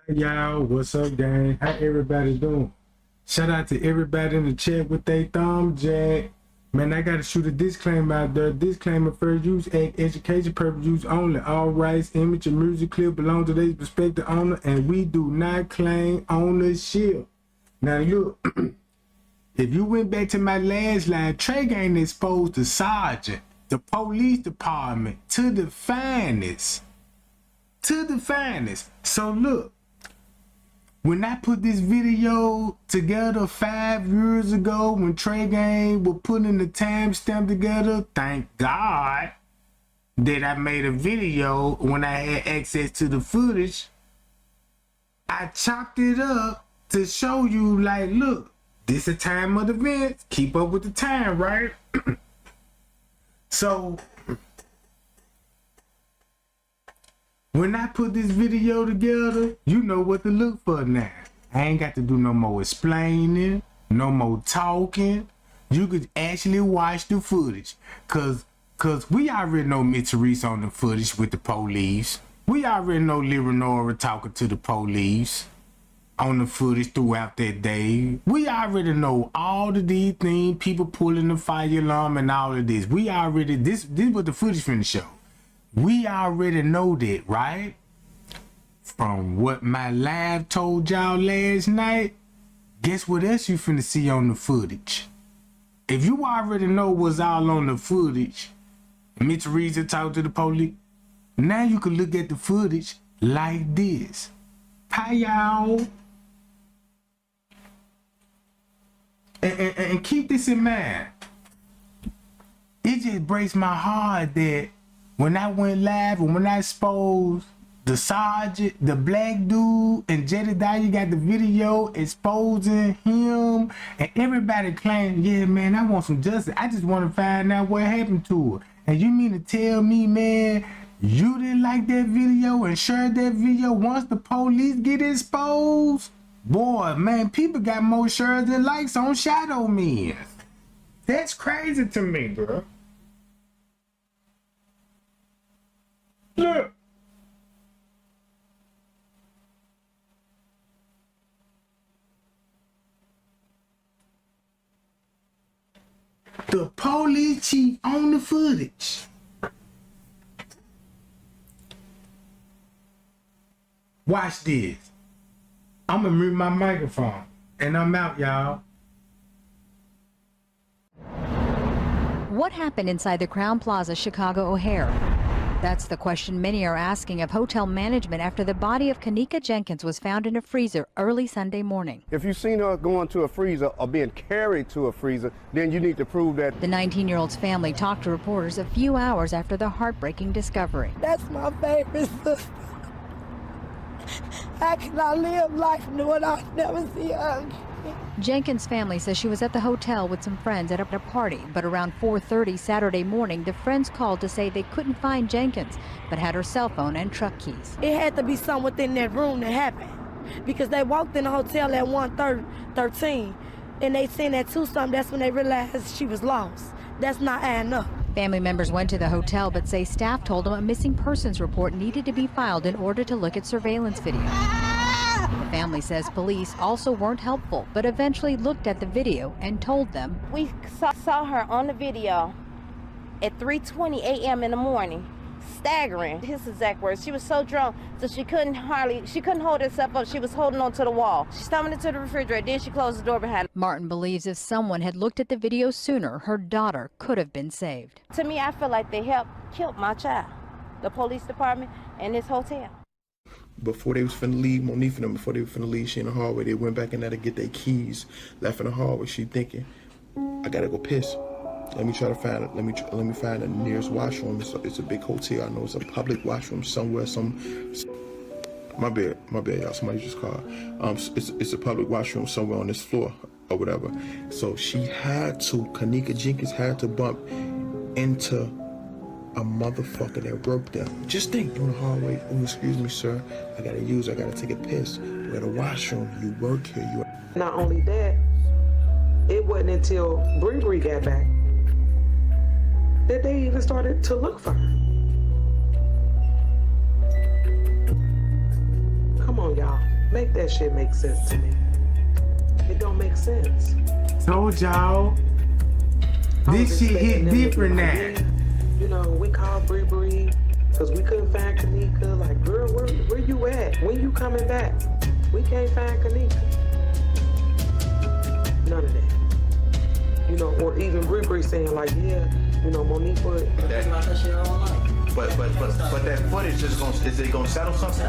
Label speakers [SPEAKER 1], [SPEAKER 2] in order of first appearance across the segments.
[SPEAKER 1] Y'all, what's up, gang? How everybody doing? Shout out to everybody in the chat with their thumb jack. Man, I gotta shoot a disclaimer out there. Disclaimer: first use, education purpose use only. All rights, image, and music clip belong to their respective owner, and we do not claim ownership. Now look, if you went back to my last line, Trey Gang exposed the sergeant, the police department, to the finest. So look, when I put this video together 5 years ago, when Trey Gang was putting the timestamp together, thank God that I made a video when I had access to the footage. I chopped it up to show you, like, look, this is a time of the event. Keep up with the time, right? So when I put this video together, you know what to look for now. I ain't got to do no more explaining, no more talking. You could actually watch the footage. Cause we already know Mitch on the footage with the police. We already know Leonora talking to the police on the footage throughout that day. We already know all of these things, people pulling the fire alarm and all of this. We already, this was the footage from the show. We already know that, right? From what my live told y'all last night, guess what else you finna see on the footage? If you already know what's all on the footage, Mitch Reeves talked to the police, now you can look at the footage like this. Hi, y'all. And keep this in mind. It just breaks my heart that when I went live and when I exposed the sergeant, the black dude, and Jedediah got the video exposing him, and everybody claimed, yeah, man, I want some justice. I just want to find out what happened to her. And you mean to tell me, man, you didn't like that video and share that video once the police get exposed? Boy, man, people got more shares than likes on Shadow Men. That's crazy to me, bro. Look. The police chief on the footage. Watch this. I'm gonna mute my microphone and I'm out, y'all.
[SPEAKER 2] What happened inside the Crowne Plaza Chicago O'Hare? That's the question many are asking of hotel management after the body of Kenneka Jenkins was found in a freezer early Sunday morning.
[SPEAKER 3] If you've seen her going to a freezer or being carried to a freezer, then you need to prove that.
[SPEAKER 2] The 19-year-old's family talked to reporters a few hours after the heartbreaking discovery.
[SPEAKER 4] That's my favorite sister. How can I live life knowing I'll never see her again?
[SPEAKER 2] Jenkins' family says she was at the hotel with some friends at a party, but around 4:30 Saturday morning, the friends called to say they couldn't find Jenkins, but had her cell phone and truck keys.
[SPEAKER 4] It had to be something within that room that happened, because they walked in the hotel at 1:13, and they seen at 2-something, that's when they realized she was lost. That's not adding up.
[SPEAKER 2] Family members went to the hotel, but say staff told them a missing persons report needed to be filed in order to look at surveillance video. The family says police also weren't helpful, but eventually looked at the video and told them.
[SPEAKER 5] We saw her on the video at 3:20 a.m. in the morning, staggering. His exact words, she was so drunk so she couldn't hold herself up. She was holding on to the wall. She stumbled into the refrigerator, then she closed the door behind her.
[SPEAKER 2] Martin believes if someone had looked at the video sooner, her daughter could have been saved.
[SPEAKER 5] To me, I feel like they helped kill my child, the police department and this hotel.
[SPEAKER 6] Before they was finna leave, Monique and them, before they were finna leave, she in the hallway, they went back in there to get their keys, left in the hallway. She thinking, I gotta go piss. Let me try to find it. Let me find the nearest washroom. It's a big hotel. I know it's a public washroom somewhere. My bad, y'all. Somebody just called. It's a public washroom somewhere on this floor or whatever. So Kenneka Jenkins had to bump into a motherfucker that worked there. Just think, in the hallway, oh, excuse me, sir, I gotta take a piss. We're at a washroom, you work here,
[SPEAKER 7] Not only that, it wasn't until Bree got back that they even started to look for her. Come on, y'all. Make that shit make sense to me. It don't make sense.
[SPEAKER 1] Told y'all. This shit hit different now.
[SPEAKER 7] Yeah, you know, we called Bree because we couldn't find Kenneka. Like, girl, where you at? When you coming back? We can't find Kenneka. None of that. You know, or even Bree saying like, yeah, you know, Monique would.
[SPEAKER 8] That's not that shit online. But that footage is it gonna settle something?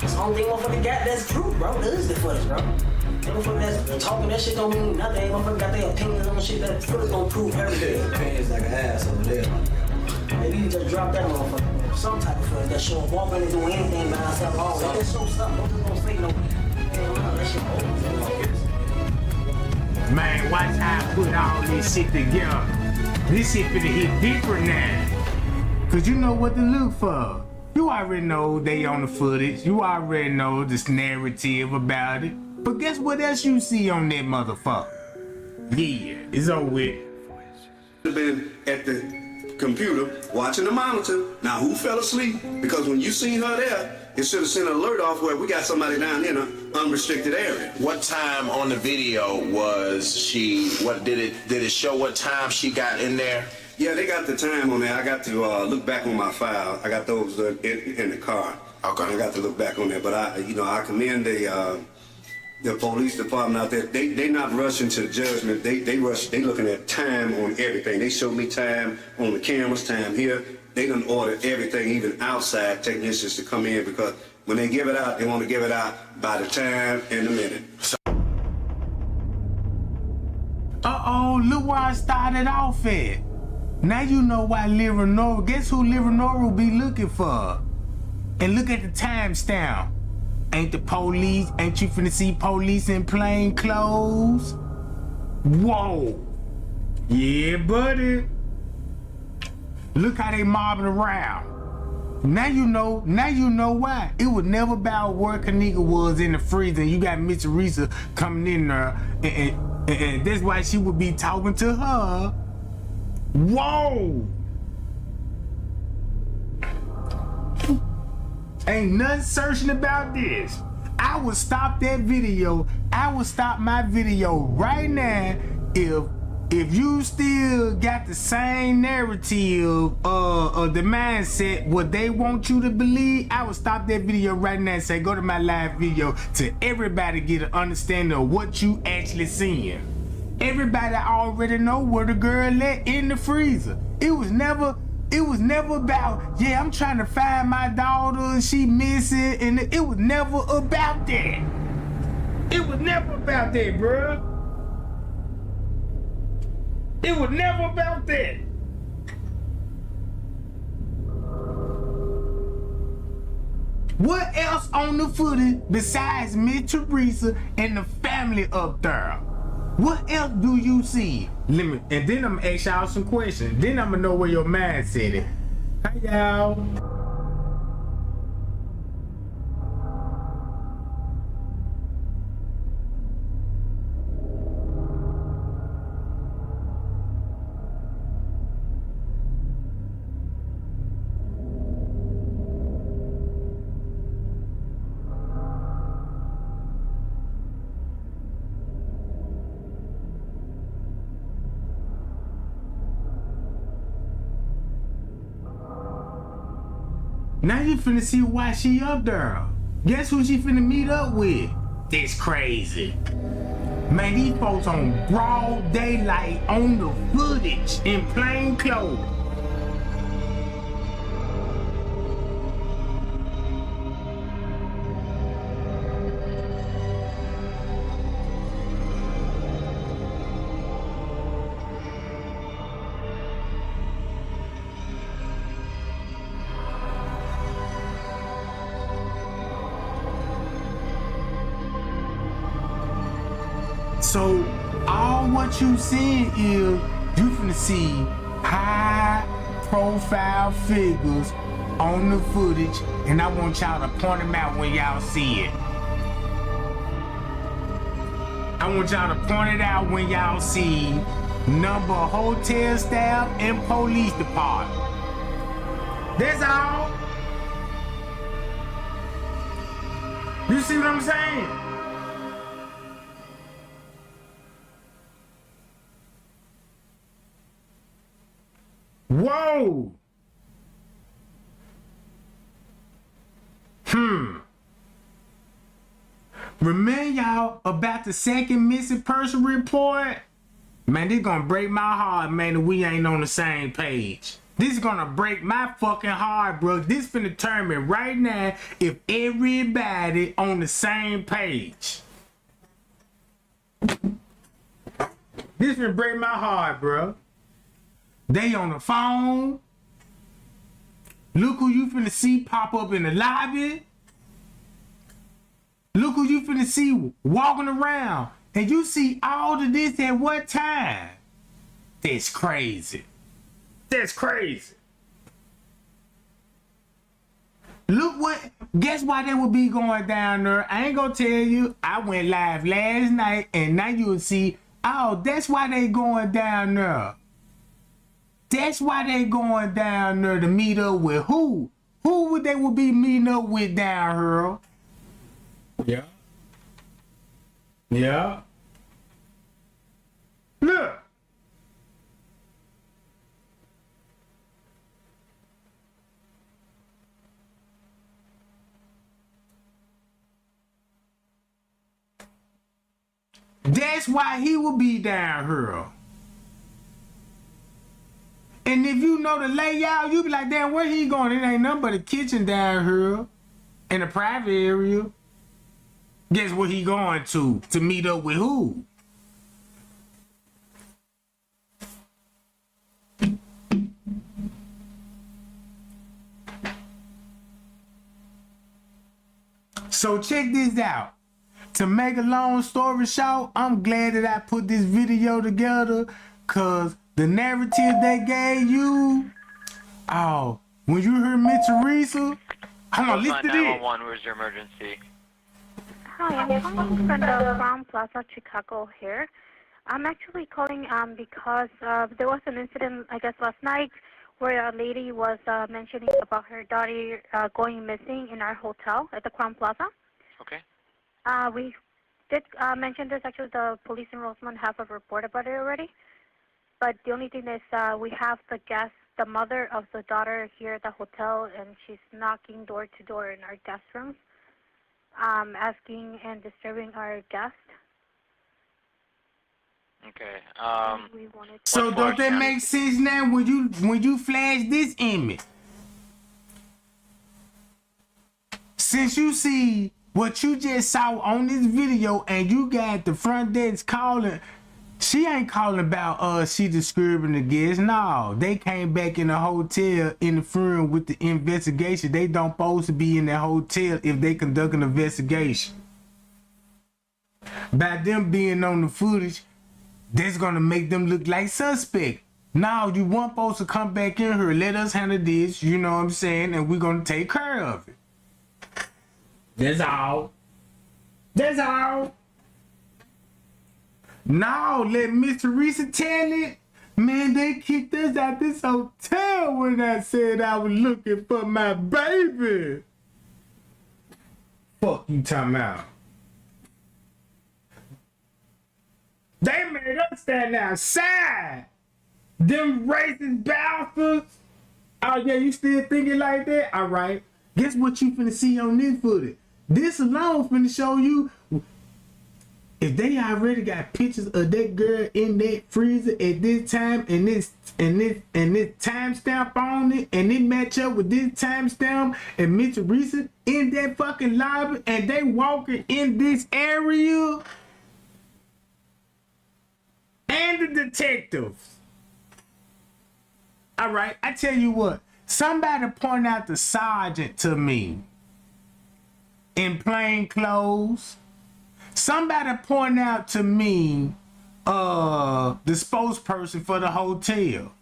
[SPEAKER 9] It's the only thing motherfucker got that's true, bro. That is the footage, bro. That motherfucker that's talking that shit don't mean nothing. Motherfucker got their opinions on shit. That footage gonna prove everything.
[SPEAKER 8] Opinions like an ass over there.
[SPEAKER 9] Maybe you just drop that motherfucker. Some type of footage that showing walking and doing anything by herself. Oh, let that show stuff. Don't just gonna say no. That shit old.
[SPEAKER 1] Man, watch how I put all this shit together. This shit finna hit different now. Cause you know what to look for. You already know they on the footage. You already know this narrative about it. But guess what else you see on that motherfucker? Yeah, it's over with.
[SPEAKER 10] Been at the computer watching the monitor. Now who fell asleep? Because when you seen her there, it should have sent an alert off where we got somebody down in an unrestricted area.
[SPEAKER 11] What time on the video was she? What did it show? What time she got in there?
[SPEAKER 10] Yeah, they got the time on there. I got to look back on my file. I got those in the car.
[SPEAKER 11] Okay.
[SPEAKER 10] I got to look back on there. But I commend the police department out there. They not rushing to judgment. They looking at time on everything. They showed me time on the cameras, time here. They done order everything, even outside technicians to come in, because when they give it out, they want to give it out by the time and the minute.
[SPEAKER 1] Uh-oh, look where I started off at. Now you know why Liranora, guess who Liranora will be looking for? And look at the timestamp. Ain't the police, ain't you finna see police in plain clothes? Whoa. Yeah, buddy. Look how they mobbing around. Now you know why. It was never about where Kenneka was in the freezer. You got Miss Teresa coming in there, and that's why she would be talking to her. Whoa! Ain't nothing searching about this. I would stop that video. I would stop my video right now if you still got the same narrative of the mindset, what they want you to believe. I would stop that video right now and say, go to my live video to everybody get an understanding of what you actually seeing. Everybody already know where the girl at in the freezer. It was never about, yeah, I'm trying to find my daughter, she missing, and it was never about that. It was never about that, bruh. It was never about that. What else on the footage besides Miss Teresa and the family up there? What else do you see? And then I'm gonna ask y'all some questions. Then I'm gonna know where your mindset is. Hi, y'all. Now you finna see why she up there. Guess who she finna meet up with? This crazy. Man, these folks on broad daylight on the footage in plain clothes. So all what you seeing is you finna see high profile figures on the footage, and I want y'all to point them out when y'all see it. I want y'all to point it out when y'all see number of hotel staff and police department. That's all. You see what I'm saying? Whoa. Remember y'all about the second missing person report? Man, this gonna break my heart, man, that we ain't on the same page. This is gonna break my fucking heart, bro. This finna determine right now if everybody on the same page. This finna break my heart, bro. They on the phone. Look who you finna see pop up in the lobby. Look who you finna see walking around. And you see all of this at what time? That's crazy. That's crazy. Look what, guess why they would be going down there? I ain't gonna tell you. I went live last night and now you'll see, oh, that's why they going down there. That's why they going down there to meet up with who? Who would they would be meeting up with down here? Yeah. Yeah. Look. That's why he will be down here. And if you know the layout, you be like, damn, where he going? It ain't nothing but a kitchen down here in a private area. Guess where he going to meet up with who? So check this out. To make a long story short, I'm glad that I put this video together, cause the narrative they gave you, oh, when you heard me, Teresa, hold on, listen to this.
[SPEAKER 12] 911, where's your emergency?
[SPEAKER 13] Hi, I'm calling from the Crown Plaza, Chicago here. I'm actually calling because there was an incident, I guess, last night where a lady was mentioning about her daughter going missing in our hotel at the Crown Plaza.
[SPEAKER 12] Okay.
[SPEAKER 13] We did mention this. Actually, the police in Rosemont have a report about it already. But the only thing is we have the mother of the daughter here at the hotel, and she's knocking door to door in our guest rooms, asking and disturbing our guests.
[SPEAKER 12] Okay.
[SPEAKER 1] So don't that make sense now when you flash this image? Since you see what you just saw on this video and you got the front desk calling, she ain't calling about she disturbing the guests. No, they came back in the hotel interfering with the investigation. They don't supposed to be in that hotel if they conduct an investigation. By them being on the footage, that's gonna make them look like suspect. No, you weren't supposed to come back in here. Let us handle this, you know what I'm saying, and we're gonna take care of it. That's all. That's all. No, let Miss Teresa tell it. Man, they kicked us out this hotel when I said I was looking for my baby. Fuck you talking about? They made us stand outside. Them racist bastards. Oh yeah, you still thinking like that? All right. Guess what you finna see on this footage? This alone finna show you if they already got pictures of that girl in that freezer at this time and this timestamp on it, and it match up with this timestamp and Miss Teresa in that fucking lobby, and they walking in this area, and the detectives. All right, I tell you what. Somebody point out the sergeant to me in plain clothes. Somebody point out to me the spokesperson for the hotel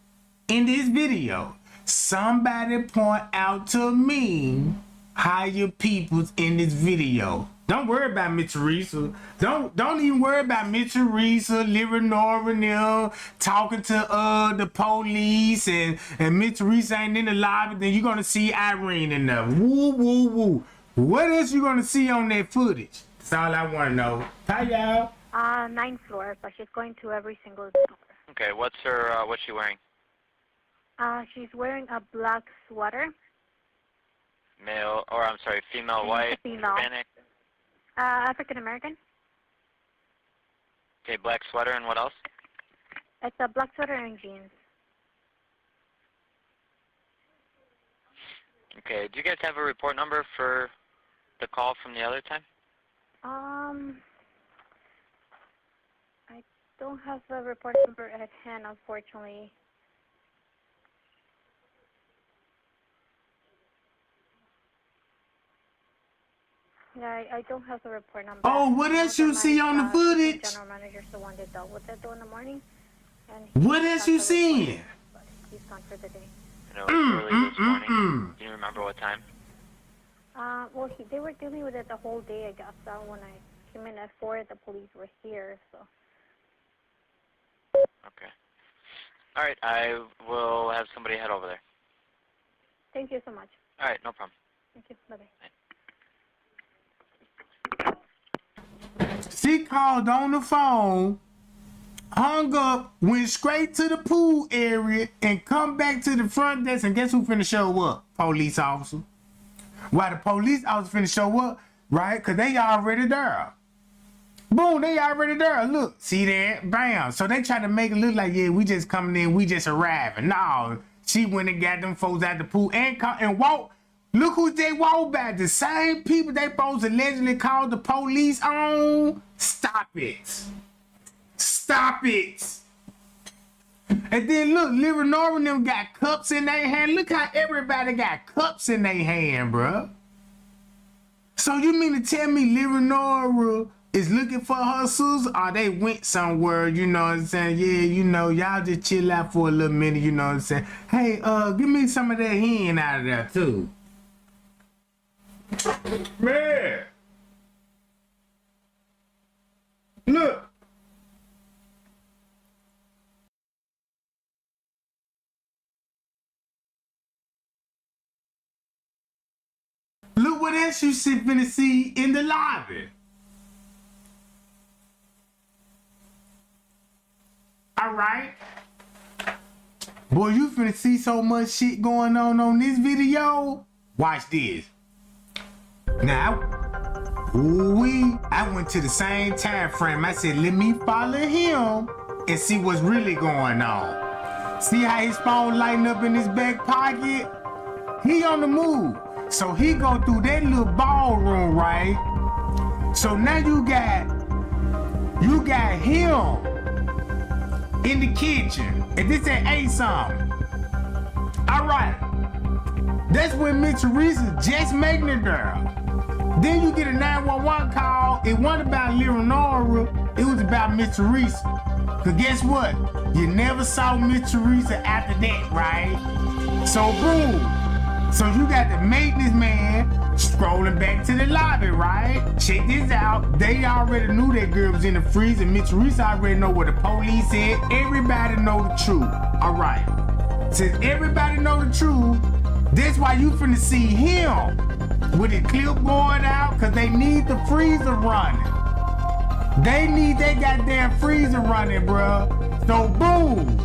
[SPEAKER 1] in this video. Somebody point out to me higher peoples in this video. Don't worry about Miss Teresa. Don't even worry about Miss Teresa, Leonora and them talking to the police, and Miss Teresa ain't in the lobby. Then you're gonna see Irene in there. Woo woo woo. What else you gonna see on that footage? That's all I wanna know. Hi, y'all.
[SPEAKER 13] 9th floor, but she's going to every single door.
[SPEAKER 12] Okay, what's she wearing?
[SPEAKER 13] She's wearing a black sweater.
[SPEAKER 12] Female, white,
[SPEAKER 13] female.
[SPEAKER 12] Hispanic?
[SPEAKER 13] African American.
[SPEAKER 12] Okay, black sweater, and what else?
[SPEAKER 13] It's a black sweater and jeans.
[SPEAKER 12] Okay, do you guys have a report number for the call from the other time?
[SPEAKER 13] I don't have the report number at hand, unfortunately. Yeah, I don't have the report number.
[SPEAKER 1] Oh, what else you see on the footage?
[SPEAKER 13] General manager's the one that dealt with it in the morning. And
[SPEAKER 1] What else you seeing?
[SPEAKER 13] He's gone for the day.
[SPEAKER 12] You know, early this morning. Do you remember what time?
[SPEAKER 13] Well, they were dealing with it the whole day, I guess. When I came in at 4, the police were here, so.
[SPEAKER 12] Okay. All right, I will have somebody head over there.
[SPEAKER 13] Thank you so much.
[SPEAKER 12] All right, no problem.
[SPEAKER 13] Thank you. Bye-bye.
[SPEAKER 1] She called on the phone, hung up, went straight to the pool area, and come back to the front desk, and guess who finna show up? Police officer. Why the police officer finna show up? Right? Because they already there. Boom, they already there. Look, see that? Bam. So they try to make it look like, yeah, we just coming in, we just arriving. No, she went and got them folks out the pool and walked. Look who they walked by. The same people they supposed to allegedly called the police on. Stop it. Stop it. And then look, Leonora and them got cups in their hand. Look how everybody got cups in their hand, bruh. So you mean to tell me Leonora is looking for her sister, or they went somewhere, you know what I'm saying? Yeah, you know, y'all just chill out for a little minute, you know what I'm saying? Hey, give me some of that hen out of there too. Man. Look. Look what else you finna see in the lobby. All right. Boy, you finna see so much shit going on this video. Watch this. Now, I went to the same time frame. I said, let me follow him and see what's really going on. See how his phone lighting up in his back pocket? He on the move. So he go through that little ballroom, right? So now you got him in the kitchen. And this ain't A something. All right. That's when Miss Teresa just making it there. Then you get a 911 call. It wasn't about Leonora. It was about Miss Teresa. Cause guess what? You never saw Miss Teresa after that, right? So boom. So you got the maintenance man scrolling back to the lobby, right? Check this out. They already knew that girl was in the freezer. Miss Teresa already know what the police said. Everybody know the truth. All right. Since everybody know the truth, that's why you finna see him with his clip going out, cause they need the freezer running. They need that goddamn freezer running, bruh. So boom,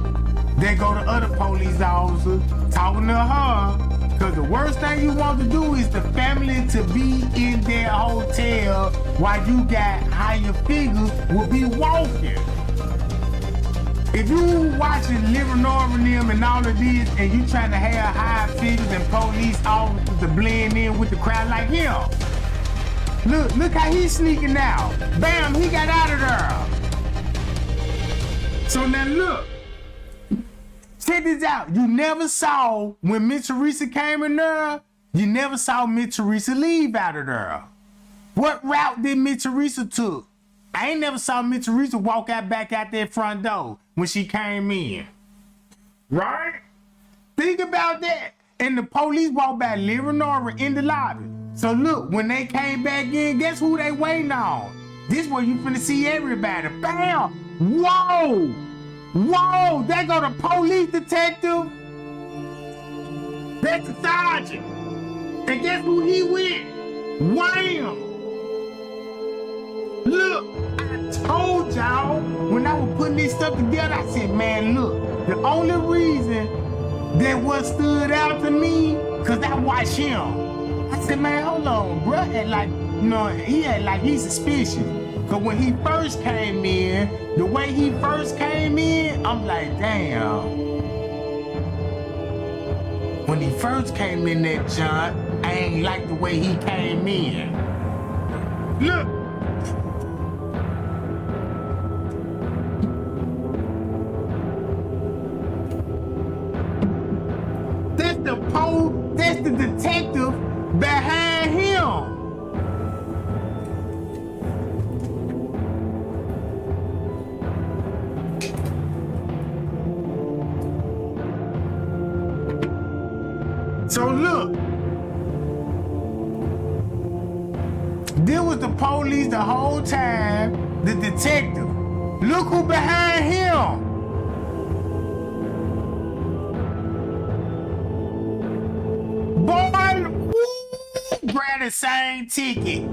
[SPEAKER 1] they go to other police officers talking to her. Cause the worst thing you want to do is the family to be in their hotel while you got higher figures will be walking. If you watching Leonora and them and all of this and you trying to have high figures and police officers to blend in with the crowd like him, look how he's sneaking out. Bam, he got out of there. So now look. Check this out. You never saw when Miss Teresa came in there, you never saw Miss Teresa leave out of there. What route did Miss Teresa took? I ain't never saw Miss Teresa walk out back out that front door when she came in. Right? Think about that. And the police walked by Leonora in the lobby. So look, when they came back in, guess who they waiting on? This where you finna see everybody. Bam! Whoa! Whoa, there go the police detective. That's the sergeant. And guess who he with? Wham! Look, I told y'all when I was putting this stuff together, I said, man, look, the only reason that what stood out to me, cause I watched him. I said, man, hold on, bro. And like, you know, he's suspicious. Cause when he first came in, the way he first came in, I'm like, damn. When he first came in that junk, I ain't like the way he came in. Look. That's the detective behind him. So look, there was the police the whole time, the detective. Look who behind him. Boy, woo, grab the same ticket.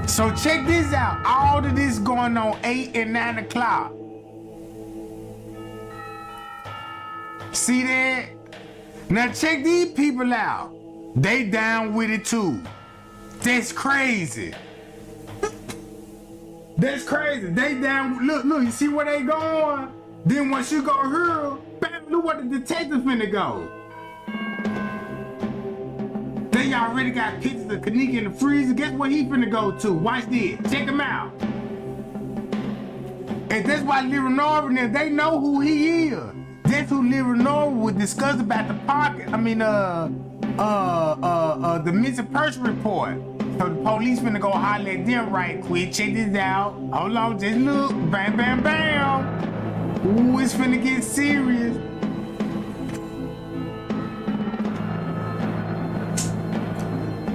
[SPEAKER 1] So check this out. All of this going on 8 and 9 o'clock. See that? Now check these people out. They down with it too. That's crazy. That's crazy. They down. Look, you see where they going? Then once you go here, bam, look what the detective finna go. They already got pictures of Kenneka in the freezer. Guess what he finna go to? Watch this. Check him out. And that's why Leonor and them, they know who he is. That's who Leonor would discuss about the pocket. I mean, the missing person report. So the police finna go holler at them right quick. Check this out. Hold on, just look. Bam, bam, bam. Ooh, it's finna get serious.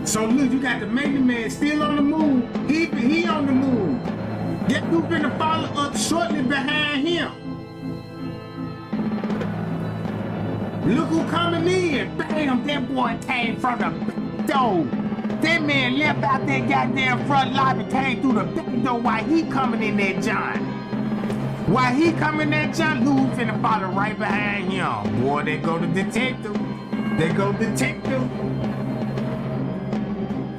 [SPEAKER 1] So look, you got the main man still on the move. He on the move. Guess who finna follow up shortly behind him? Look who coming in. Bam, that boy came from the back door. That man left out that goddamn front lobby, came through the back door while he coming in that John. While he coming that John, who finna follow right behind him? Boy, they go to detective. They go detective.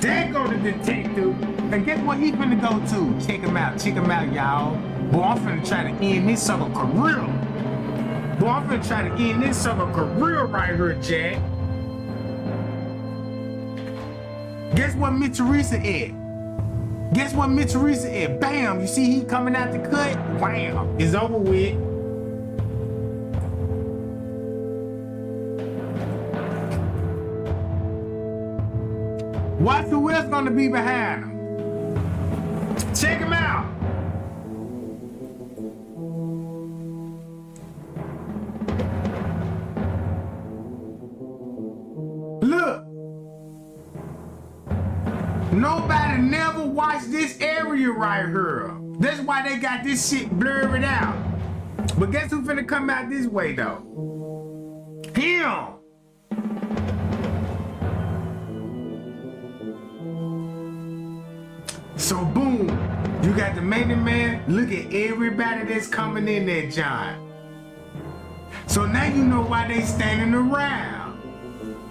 [SPEAKER 1] They go to detective. And guess what he finna go to? Check him out, y'all. Boy, I'm finna try to end this sucker career. Boy, I'm finna try to end this sucker career right here, Jack. Guess what Miss Teresa at? Guess what Miss Teresa at? Bam! You see he coming out the cut? Wham! It's over with. Watch who else gonna be behind him. Check him out. Look. Nobody never watched this area right here. That's why they got this shit blurred out. But guess who finna come out this way though? Him. So boom, you got the main man. Look at everybody that's coming in there, John. So now you know why they standing around.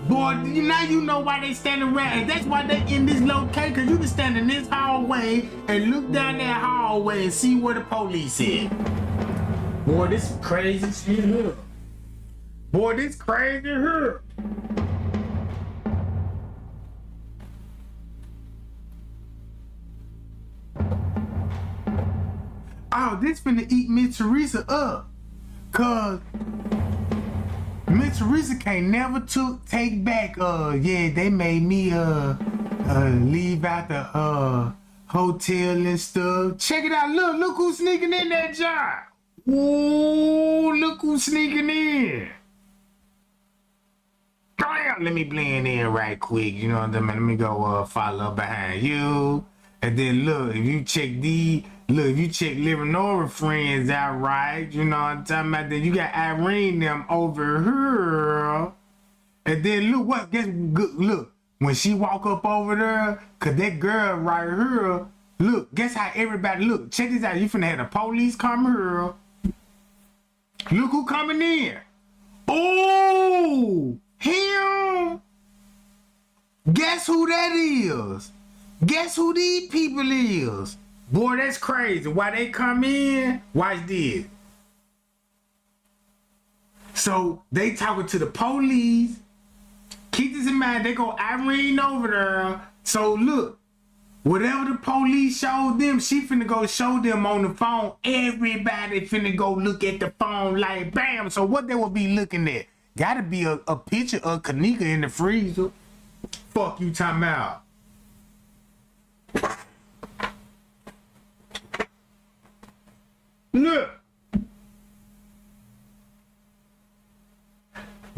[SPEAKER 1] Boy, now you know why they standing around. And that's why they in this location. Cause you can stand in this hallway and look down that hallway and see where the police is. Boy, this is crazy shit here. Boy, this crazy here. Oh, this finna eat Miss Teresa up. Cause Miss Teresa can't never take back, yeah, they made me leave out the hotel and stuff. Check it out, look who's sneaking in that job. Ooh, look who's sneaking in. Damn, let me blend in right quick, you know what I mean? Let me go follow up behind you. And then look, if you check if you check Leonora friends out right, you know what I'm talking about, then you got Irene them over here. And then look, look, when she walk up over there, cause that girl right here, look, guess how everybody, look, check this out. You finna have the police come here. Look who coming in. Oh, him. Guess who that is? Guess who these people is? Boy, that's crazy. Why they come in? Watch this. So they talking to the police. Keep this in mind. They go Irene over there. So look, whatever the police showed them, she finna go show them on the phone. Everybody finna go look at the phone like bam. So what they will be looking at? Gotta be a picture of Kenneka in the freezer. Fuck you talking about. Look.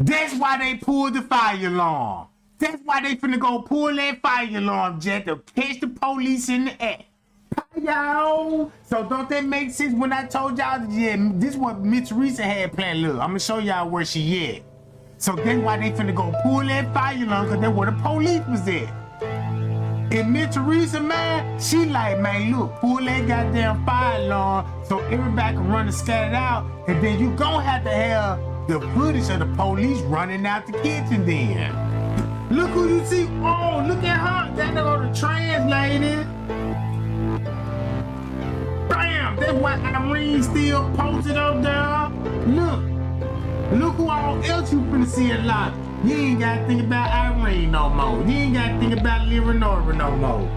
[SPEAKER 1] That's why they pulled the fire alarm. That's why they finna go pull that fire alarm jet to catch the police in the act. Y'all. So don't that make sense when I told y'all, yeah, this is what Miss Teresa had planned. Look, I'm gonna show y'all where she at. So that's why they finna go pull that fire alarm, because that's where the police was at. And Miss Teresa, man, she like, man, look, pull that goddamn fire alarm so everybody can run and scatter out, and then you gonna have to have the footage of the police running out the kitchen then. Look who you see. Oh, look at her. That go the translator. Bam! That's why Irene still posted up there. Look who all else you finna see a lot. You ain't gotta think about Irene no more. You ain't gotta think about Leonora no more.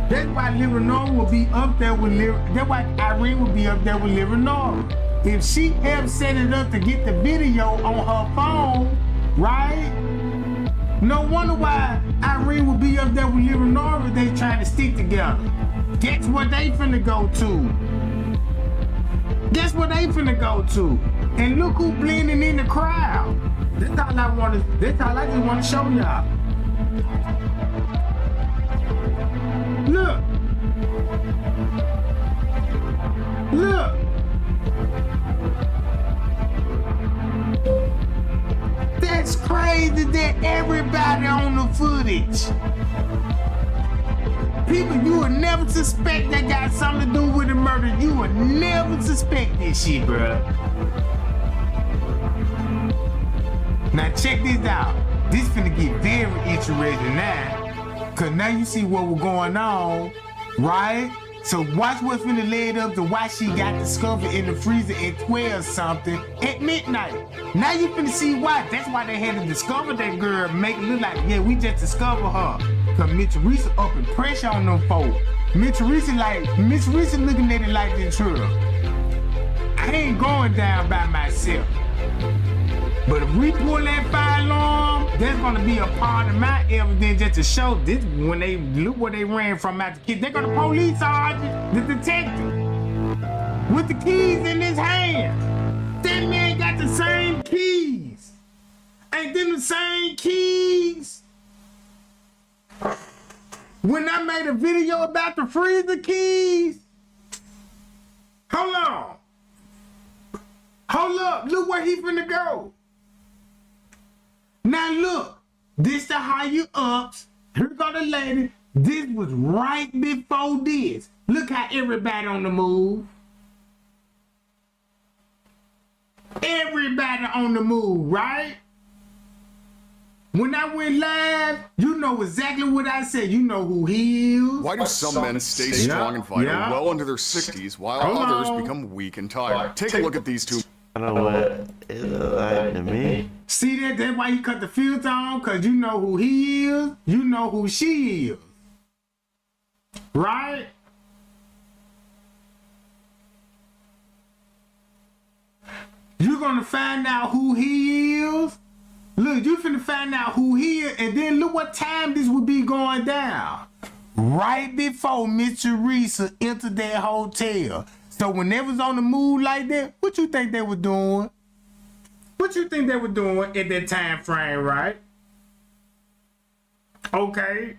[SPEAKER 1] That's why Leonora will be up there with that's why Irene will be up there with Leonora. If she had set it up to get the video on her phone, right? No wonder why Irene would be up there with Leonora if they trying to stick together. Guess what they finna go to? Guess what they finna go to? And look who blending in the crowd. That's all I just wanna show y'all. Look. Look. That's crazy that everybody on the footage. People you would never suspect that got something to do with the murder. You would never suspect this shit, bruh. Now check this out. This finna get very interesting now. Cause now you see what was going on, right? So watch what's finna lead up to why she got discovered in the freezer at 12 something at midnight. Now you finna see why. That's why they had to discover that girl, make it look like, yeah, we just discovered her. Cause Miss Teresa up in pressure on them folks. Miss Teresa looking at it like this truth. I ain't going down by myself. But if we pull that fire alarm, that's gonna be a part of my evidence just to show this when they look where they ran from out the kids. They got the police sergeant, the detective, with the keys in his hand. That man got the same keys. Ain't them the same keys? When I made a video about the freezer keys, hold on. Hold up, look where he finna go. Now look, this the higher ups. Here go the lady. This was right before this. Look how everybody on the move. Everybody on the move, right? When I went live, you know exactly what I said. You know who he is.
[SPEAKER 14] Why do some men stay strong and vital well into their 60s while others become weak and tired? Take a look at these two.
[SPEAKER 15] I don't know what it look like to me.
[SPEAKER 1] See that? That's why you cut the filter on, because you know who he is. You know who she is. Right? You're going to find out who he is. Look, you finna find out who he is, and then look what time this would be going down. Right before Miss Teresa entered that hotel. So when they was on the move like that, what you think they were doing? What you think they were doing at that time frame, right? Okay.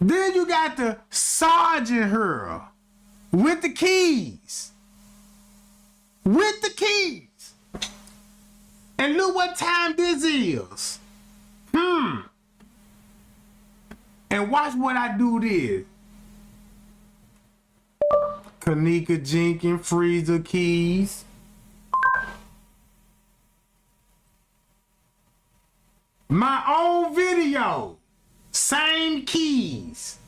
[SPEAKER 1] Then you got the sergeant here with the keys. With the keys. And look what time this is. And watch what I do this. Kenneka Jenkins freezer keys. My own video. Same keys.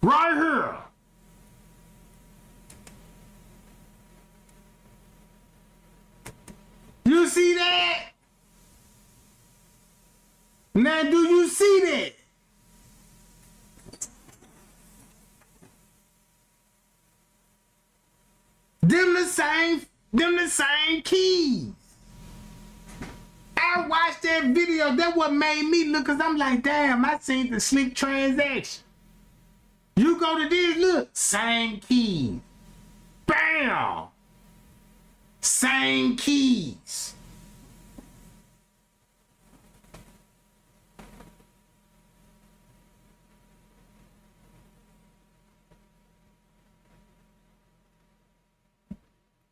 [SPEAKER 1] Right here. You see that? Now do you see that? Them the same keys. I watched that video. That what made me look, cause I'm like, damn, I seen the slick transaction. You go to this, look, same keys. Bam! Same keys.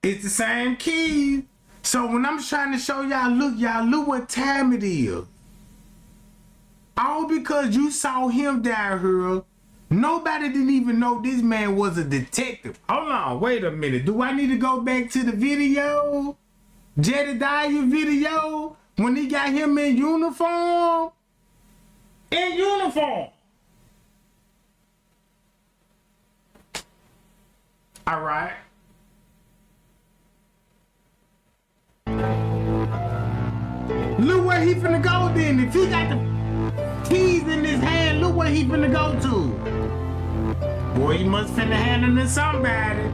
[SPEAKER 1] It's the same keys. So when I'm trying to show y'all look what time it is. All because you saw him down here. Nobody didn't even know this man was a detective. Hold on, wait a minute. Do I need to go back to the video? Jedediah video? When he got him in uniform? In uniform. All right. Look where he finna go then. If he got the keys in his hand, look where he finna go to. Boy, he must finna hand them to somebody.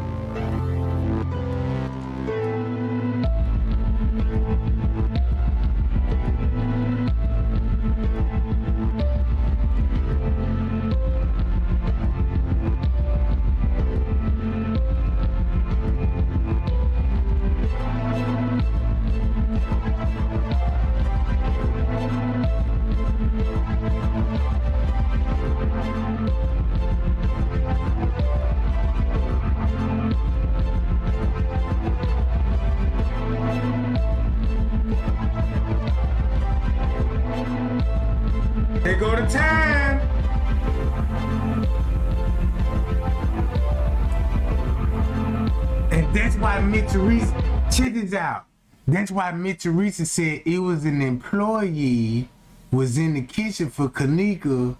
[SPEAKER 1] They go to time. And that's why Teresa, check this out. That's why Teresa said it was an employee was in the kitchen for Kenneka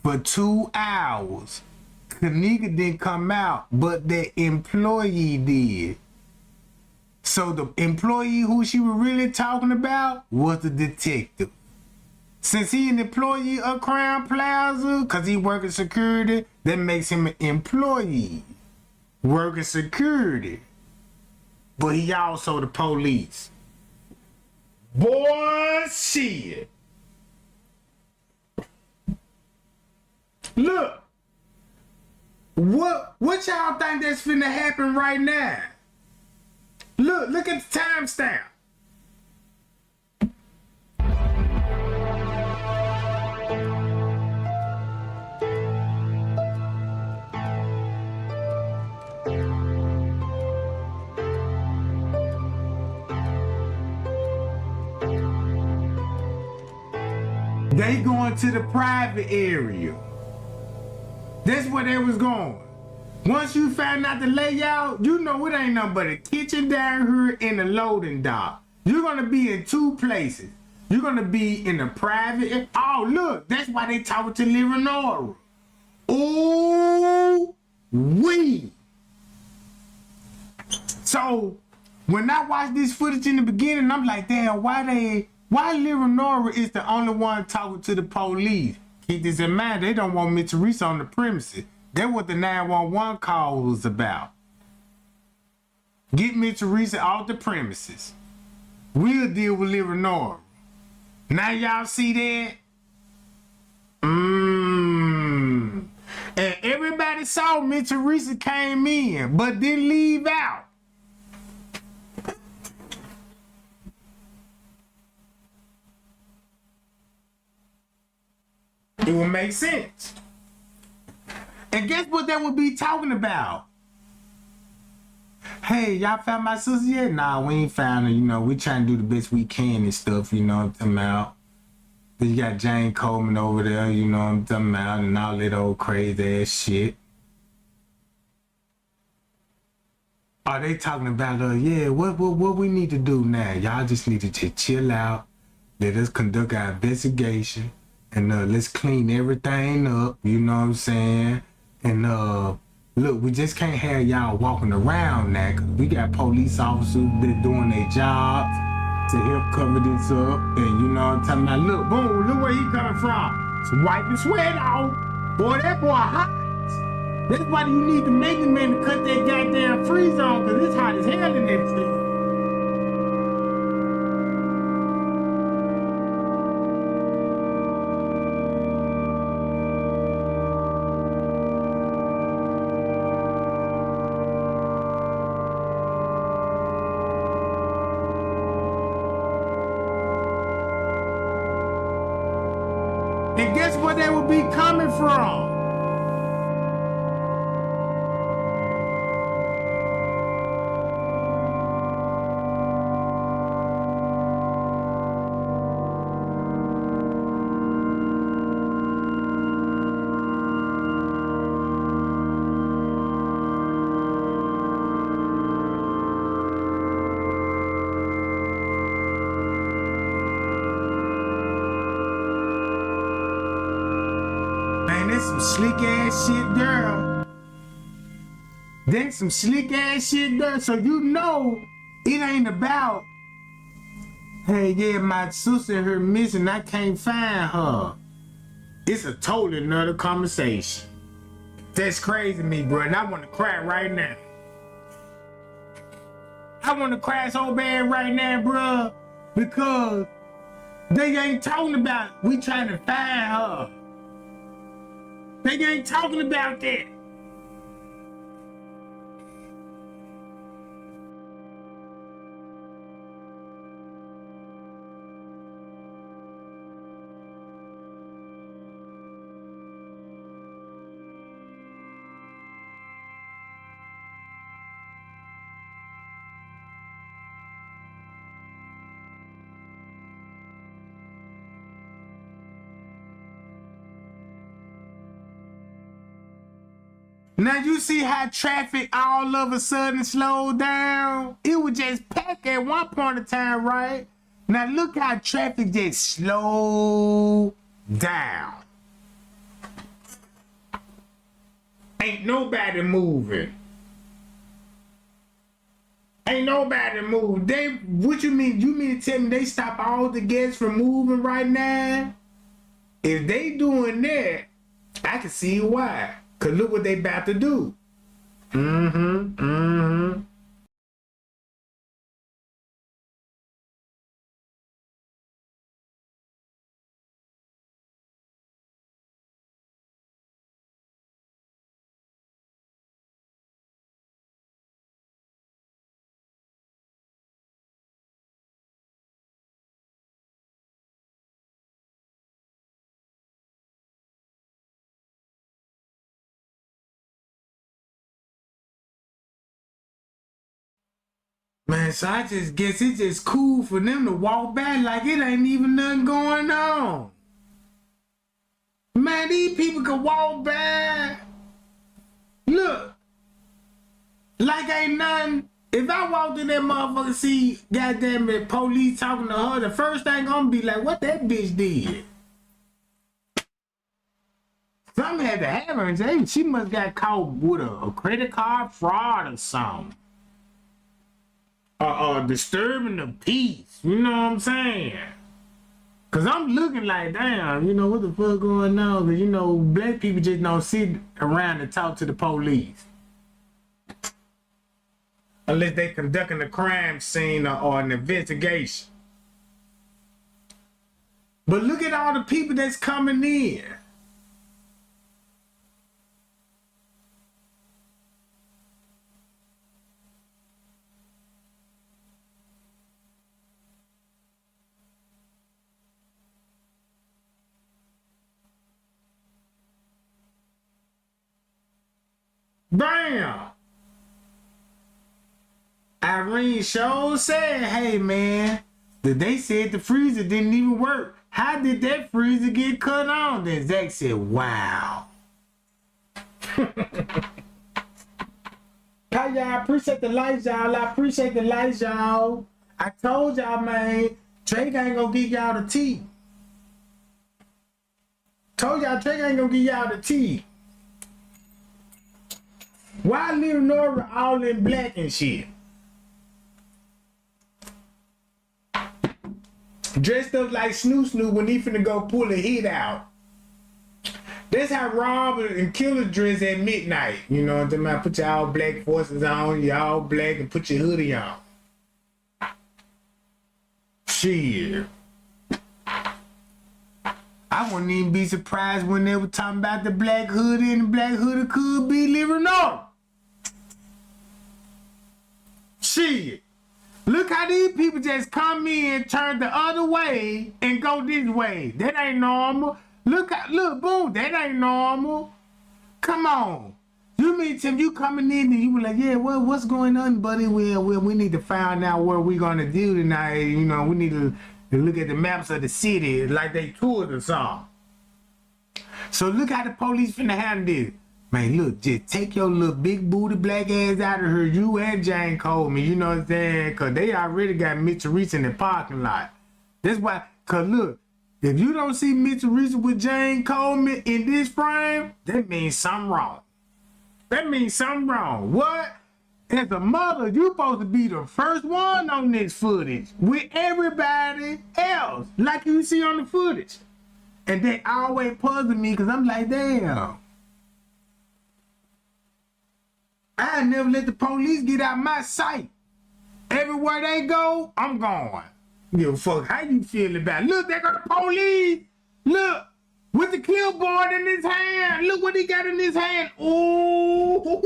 [SPEAKER 1] for 2 hours. Kenneka didn't come out, but the employee did. So the employee who she was really talking about was the detective. Since he an employee of Crown Plaza, because he working security, that makes him an employee working security. But he also the police. Boy, shit. Look. What y'all think that's finna happen right now? Look at the timestamp. They going to the private area. That's where they was going. Once you found out the layout, you know it ain't nothing but a kitchen down here and a loading dock. You're gonna be in 2 places. You're gonna be in the private. Oh, look, that's why they talk to Leonora. Ooh, wee. So when I watched this footage in the beginning, I'm like, damn, why Leonora is the only one talking to the police? Keep this in mind, they don't want Miss Teresa on the premises. That's what the 911 call was about. Get Miss Teresa off the premises. We'll deal with Leonora. Now y'all see that? And everybody saw Miss Teresa came in, but didn't leave out. It would make sense. And guess what they would be talking about? hey, y'all found my sister yet? Nah, we ain't found her. You know, we trying to do the best we can and stuff, you know what I'm talking about? Then you got Jane Coleman over there, you know what I'm talking about, and all that old crazy ass shit. Are they talking about, yeah, what we need to do now? Y'all just need to just chill out. Let us conduct our investigation. And let's clean everything up, you know what I'm saying? And look, we just can't have y'all walking around now, because we got police officers been doing their jobs to help cover this up. And you know what I'm talking about? Look, boom, look where he coming from. So wipe the sweat off. Boy, that boy hot. That's why you need the maintenance man to cut that goddamn freeze on, because it's hot as hell in that thing. And guess where they would be coming from? Man, that's some slick ass shit, girl. That's some slick ass shit, girl. So you know it ain't about, hey, yeah, my sister and her missing, I can't find her. It's a totally another conversation. That's crazy to me, bro, and I want to cry right now. I want to cry so bad right now, bro, because they ain't talking about we trying to find her. They ain't talking about that. Now you see how traffic all of a sudden slowed down? It was just packed at one point in time, right? Now look how traffic just slowed down. Ain't nobody moving. Ain't nobody moving. What you mean? You mean to tell me they stop all the guests from moving right now? If they doing that, I can see why. Cause look what they about to do. Man, so I just guess it's just cool for them to walk back like it ain't even nothing going on. Man, these people can walk back. Look, like ain't nothing. If I walked in that motherfucker, see goddamn it, police talking to her, the first thing I'm gonna be like, what that bitch did? Something had to happen. She must got caught with a credit card fraud or something. Disturbing the peace. You know what I'm saying? Cause I'm looking like, damn, you know, what the fuck going on? Cause you know, black people just don't sit around and talk to the police. Unless they conducting a crime scene or an investigation. But look at all the people that's coming in. Bam! Irene Shaw said, hey man, they said the freezer didn't even work. How did that freezer get cut on? Then Zach said, wow. Hi y'all, appreciate the lights, y'all. I appreciate the lights, y'all. I told y'all, man, Drake ain't gonna give y'all the tea. Told y'all Drake ain't gonna give y'all the tea. Why Lil Nora all in black and shit? Dressed up like Snoop when he finna go pull a hit out. That's how robbers and killers dress at midnight. You know what I'm talking? Put your all black forces on, you all black, and put your hoodie on. Shit. I wouldn't even be surprised when they were talking about the black hoodie, and the black hoodie could be Lil Nora. Shit. Look how these people just come in, turn the other way, and go this way. That ain't normal. Look, boom, that ain't normal. Come on. You mean Tim, you coming in and you were like, yeah, well, what's going on, buddy? Well, we need to find out what we're gonna do tonight. You know, we need to look at the maps of the city like they toured or something. So look how the police finna handle this. Man, look, just take your little big booty black ass out of here. You and Jane Coleman, you know what I'm saying? Because they already got Mitch Reese in the parking lot. That's why, because look, if you don't see Mitch Reese with Jane Coleman in this frame, that means something wrong. That means something wrong. What? As a mother, you're supposed to be the first one on this footage with everybody else, like you see on the footage. And they always puzzle me because I'm like, damn. I never let the police get out my sight. Everywhere they go, I'm going. Give a fuck how you feel about it. Look, there go the police. Look, with the clipboard in his hand. Look what he got in his hand. Ooh.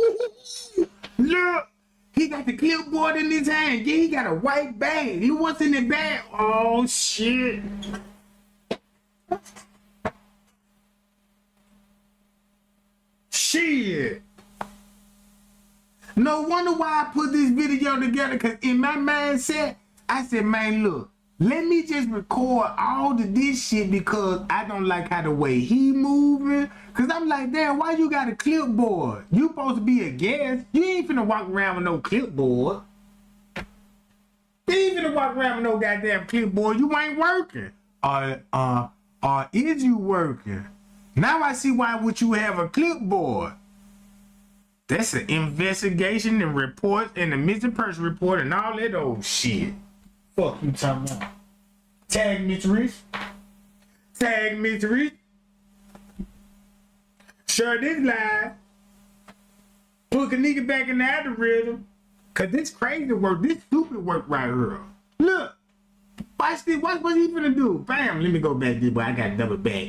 [SPEAKER 1] Look, he got the clipboard in his hand. Yeah, he got a white bag. Look what's in the bag. Oh, shit. Shit. No wonder why I put this video together, because in my mindset, I said, man, look, let me just record all of this shit because I don't like how the way he moving. Because I'm like, damn, why you got a clipboard? You supposed to be a guest. You ain't finna walk around with no clipboard. You ain't finna walk around with no goddamn clipboard. You ain't working. Or is you working? Now I see why would you have a clipboard. That's an investigation and reports and the missing person report and all that old shit. Fuck you talking about. Tag Mitch Reese. Tag Mitch Reese. Share this live. Put Kenneka back in the algorithm. Cause this crazy work, this stupid work right here. Look. Watch this. Watch what he finna do. Bam. Let me go back this way. I got double back.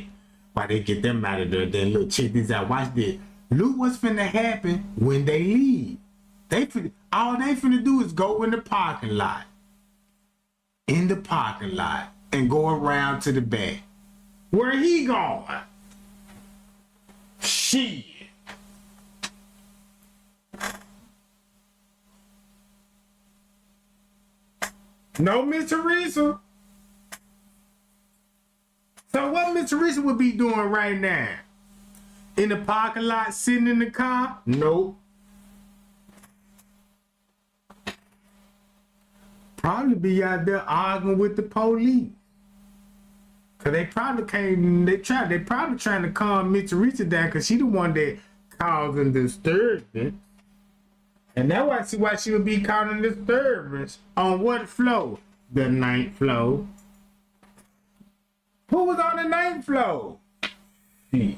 [SPEAKER 1] While they get them out of there. Then look, check this out. Watch this. Look what's finna happen when they leave. All they finna do is go in the parking lot. In the parking lot. And go around to the back. Where he going? Shit. No Miss Teresa. So what Miss Teresa would be doing right now? In the parking lot, sitting in the car? Nope. Probably be out there arguing with the police. Cause they probably probably trying to calm Miss Teresa down because she the one that causing disturbance. And now I see why she would be causing disturbance. On what floor? The 9th floor. Who was on the 9th floor? Shit.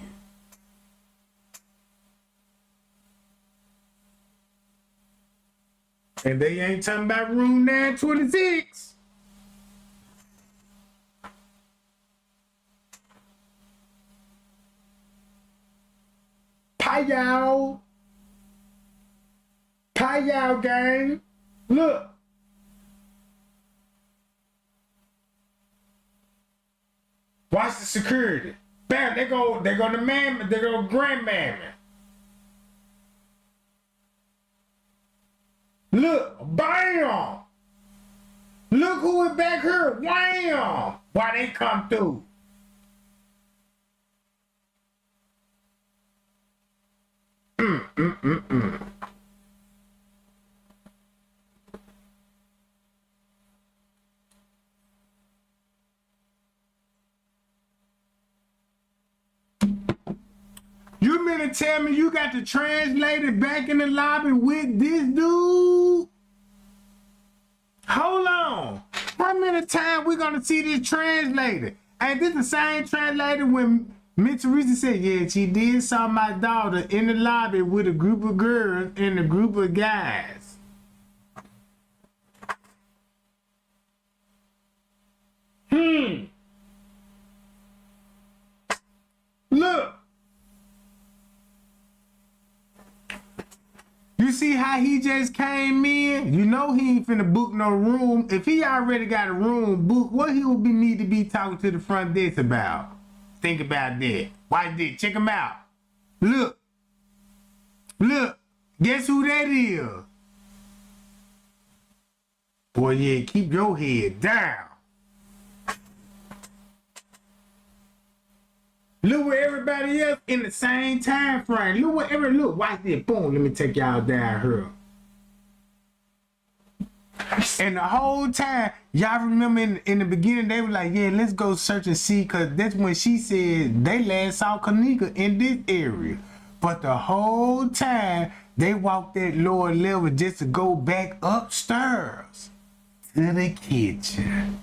[SPEAKER 1] And they ain't talking about room 926. Payal. Payal gang. Look. Watch the security. Bam, they go to man, they go grandmammy. Look, bam! Look who is back here, wham! Why they come through? You mean to tell me you got the translator back in the lobby with this dude? Hold on. How many times we gonna see this translator? Ain't this the same translator when Miss Teresa said, yeah, she did saw my daughter in the lobby with a group of girls and a group of guys. Look. You see how he just came in? You know he ain't finna book no room. If he already got a room booked, what he would need to be talking to the front desk about? Think about that. Watch this. Check him out. Look. Look. Guess who that is? Boy, yeah, keep your head down. Look where everybody else in the same time frame. Look where look, watch this. Boom, let me take y'all down here. And the whole time, y'all remember in the beginning, they were like, yeah, let's go search and see, because that's when she said they last saw Kenneka in this area. But the whole time, they walked that lower level just to go back upstairs to the kitchen.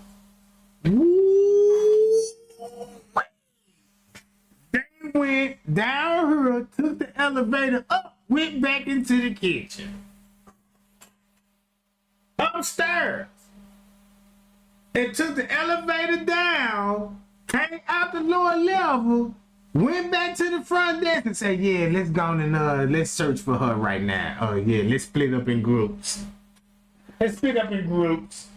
[SPEAKER 1] Woo! They went down here, took the elevator up, went back into the kitchen. Upstairs. And took the elevator down, came out the lower level, went back to the front desk and said, yeah, let's go and let's search for her right now. Yeah, let's split up in groups. Let's split up in groups.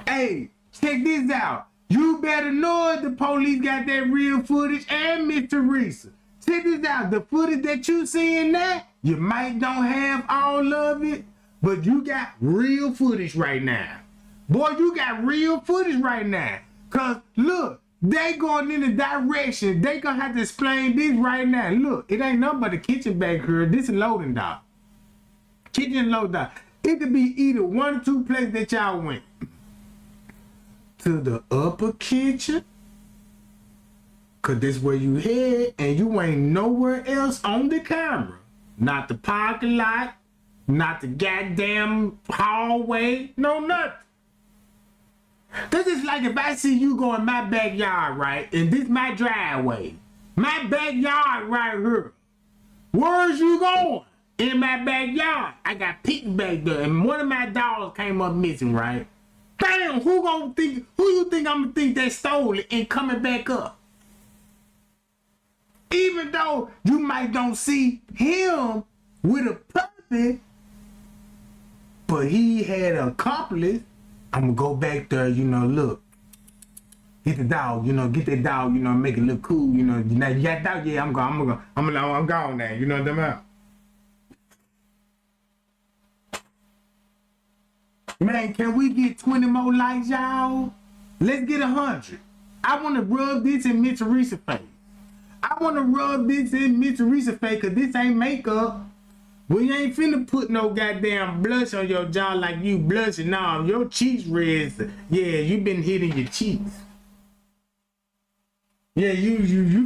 [SPEAKER 1] Hey, check this out. You better know it, the police got that real footage and Miss Teresa. Check this out. The footage that you seeing now, you might don't have all of it, but you got real footage right now. Boy, you got real footage right now. Cause look, they going in the direction. They gonna have to explain this right now. Look, it ain't nothing but the kitchen back here. This is loading dock. Kitchen loading dock. It could be either one or two places that y'all went. To the upper kitchen, cause this where you head, and you ain't nowhere else on the camera. Not the parking lot, not the goddamn hallway, no nothing. This is like if I see you go in my backyard, right, and this my driveway, my backyard right here. Where's you going? In my backyard. I got pigs back there, and one of my dogs came up missing, right? Bam! Who you think I'm gonna think they stole it and coming back up? Even though you might don't see him with a puppy, but he had an accomplice. I'm gonna go back there, you know, look. Get the dog, you know, get that dog, you know, make it look cool, you know. Now you got dog, yeah, I'm gone now, you know what I'm about? Man, can we get 20 more likes, y'all? Let's get 100. I want to rub this in Miss Teresa's face. I want to rub this in Miss Teresa's face, because this ain't makeup. We ain't finna put no goddamn blush on your jaw like you blushing. Nah, your cheeks red. Yeah, you been hitting your cheeks. Yeah, you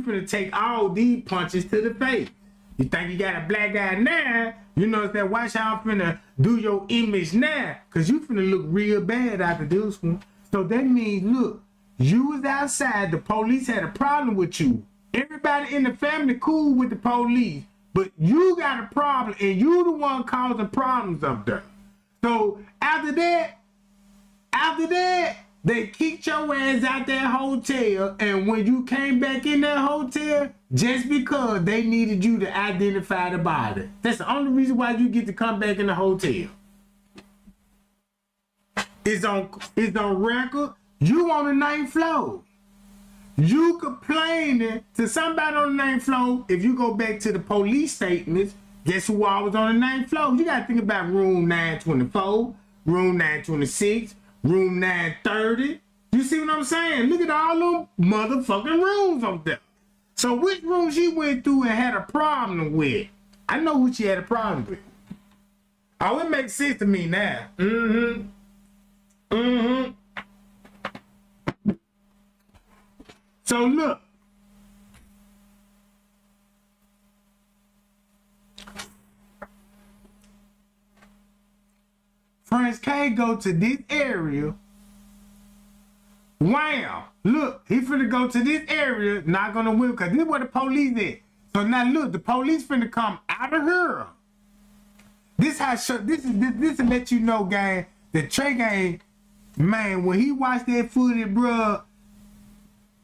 [SPEAKER 1] finna take all these punches to the face. You think you got a black eye now? You know what I'm saying? Watch how I'm finna do your image now. Cause you finna look real bad after this one. So that means, look, you was outside, the police had a problem with you. Everybody in the family cool with the police, but you got a problem and you the one causing problems up there. So after that, they kicked your ass out that hotel, and when you came back in that hotel, just because they needed you to identify the body. That's the only reason why you get to come back in the hotel. It's on record. You on the 9th floor. You complaining to somebody on the 9th floor. If you go back to the police statements, guess who all was on the 9th floor? You gotta think about room 924, room 926, room 930. You see what I'm saying? Look at all them motherfucking rooms up there. So which room she went through and had a problem with? I know who she had a problem with. Oh, it makes sense to me now. So look. Prince K go to this area. Wow. Look, he finna go to this area, not gonna win, because this is where the police is. So now look, the police finna come out of here. This to let you know, gang, that Trey Gang, man, when he watched that footage, bruh,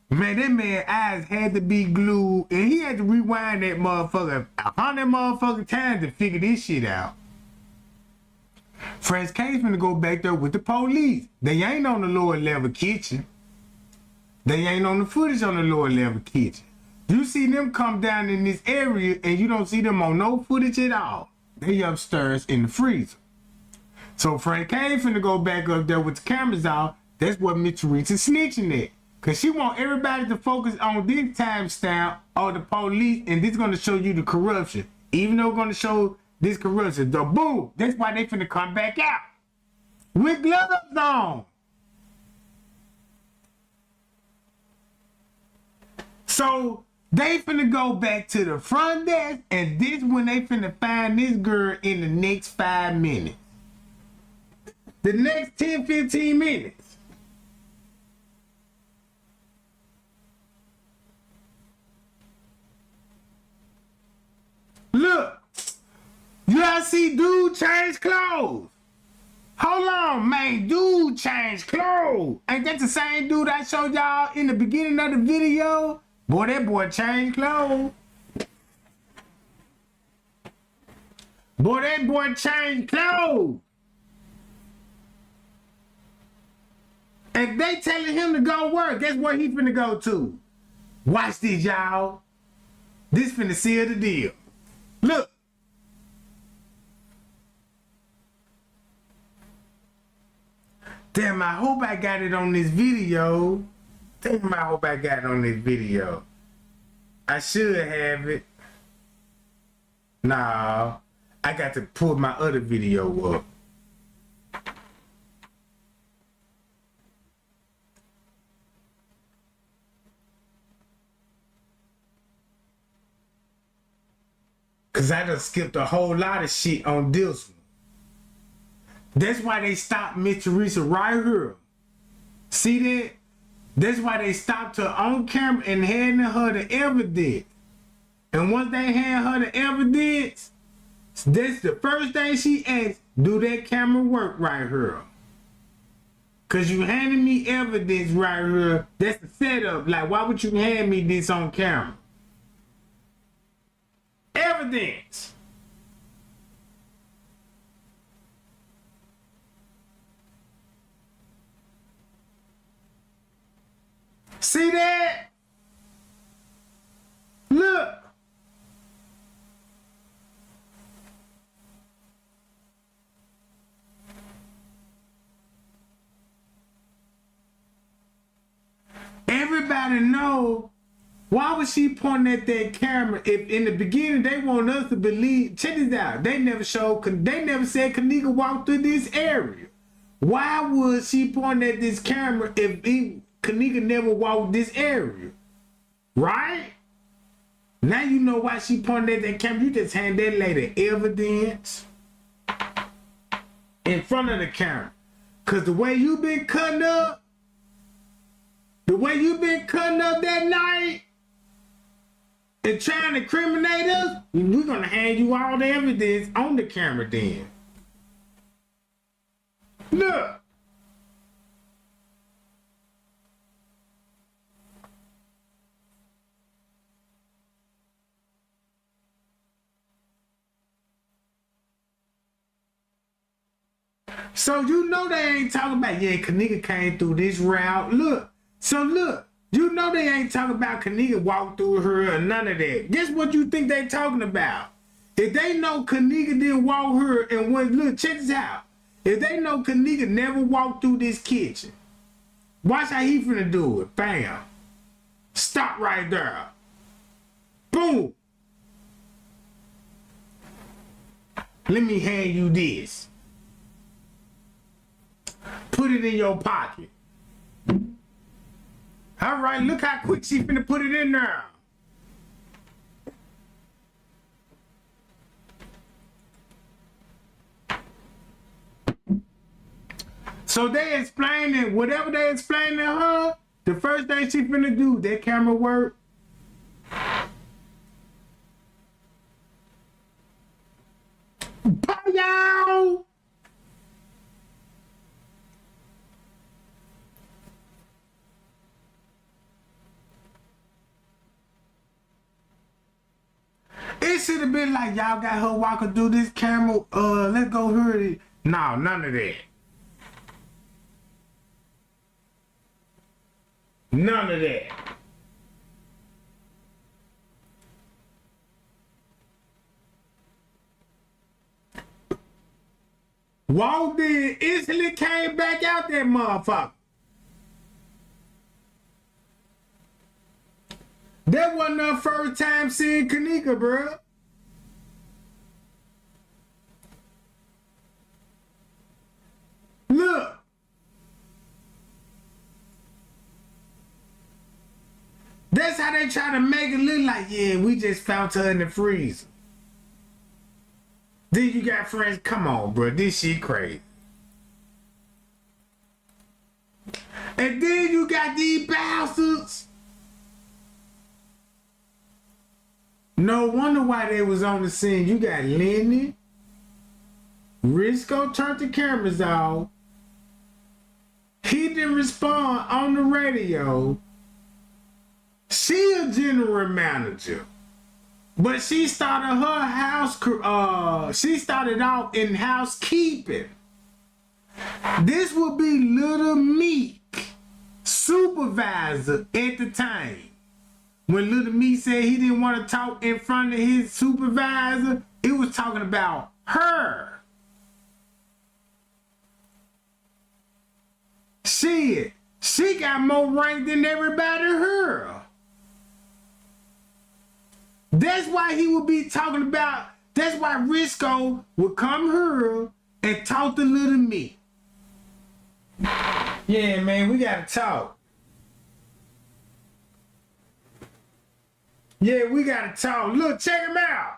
[SPEAKER 1] man, that man's eyes had to be glued, and he had to rewind that motherfucker 100 motherfucking times to figure this shit out. Prince K's finna go back there with the police. They ain't on the lower level kitchen. They ain't on the footage on the lower level kitchen. You see them come down in this area and you don't see them on no footage at all. They upstairs in the freezer. So Frank K finna go back up there with the cameras out. That's what Miss Teresa snitching at. Cause she want everybody to focus on this timestamp of the police, and this gonna show you the corruption. Even though it's gonna show this corruption, the boom, that's why they finna come back out. With gloves on. So they finna go back to the front desk, and this when they finna find this girl in the next 5 minutes. The next 10, 15 minutes. Look, y'all see dude change clothes. Hold on, man, dude change clothes. Ain't that the same dude I showed y'all in the beginning of the video? Boy, that boy changed clothes. Boy, that boy changed clothes. If they telling him to go work, guess where he finna go to? Watch this, y'all. This finna seal the deal. Look. Damn, I hope I got it on this video. Damn, I hope I got it on this video. I should have it. Nah, I got to pull my other video up. Cause I done skipped a whole lot of shit on this one. That's why they stopped Miss Teresa right here. See that? That's why they stopped her on camera and handed her the evidence. And once they hand her the evidence, that's the first thing she asked, do that camera work right here? Cause you handed me evidence right here. That's the setup. Like, why would you hand me this on camera? Evidence. See that? Look. Everybody know. Why was she pointing at that camera if in the beginning they want us to believe? Check this out. They never showed, they never said Kenneka walked through this area. Why was she pointing at this camera if Kenneka never walked this area? Right? Now you know why she pointed at that camera. You just hand that lady evidence in front of the camera. Cause the way you been cutting up, that night, and trying to incriminate us, we're gonna hand you all the evidence on the camera then. Look. So you know they ain't talking about, yeah, Kenneka came through this route. Look. So look. You know they ain't talking about Kenneka walked through her or none of that. Guess what you think they talking about? If they know Kenneka didn't walk her and went, look, check this out. If they know Kenneka never walked through this kitchen, watch how he finna do it. Bam. Stop right there. Boom. Let me hand you this. Put it in your pocket. All right, look how quick she finna put it in there. So they explaining, whatever they explaining to her, the first thing she finna do, that camera work. Pow! It should have been like, y'all got her walking through this camera, let's go hurry it. No, none of that. None of that. Walked in, instantly came back out that motherfucker. That wasn't her first time seeing Kenneka, bruh. Look. That's how they try to make it look like, yeah, we just found her in the freezer. Then you got friends, come on, bro, this shit crazy. And then you got these bastards. No wonder why they was on the scene. You got Lenny. Risco turned the cameras off. He didn't respond on the radio. She a general manager. But she started her house, she started out in housekeeping. This would be Little Meek, supervisor at the time. When Little Meek said he didn't want to talk in front of his supervisor, it was talking about her. Shit, she got more rank than everybody her. That's why he would be talking about, that's why Risco would come here and talk to Little Meek. Yeah, man, we gotta talk. Yeah, we gotta talk. Look, check him out.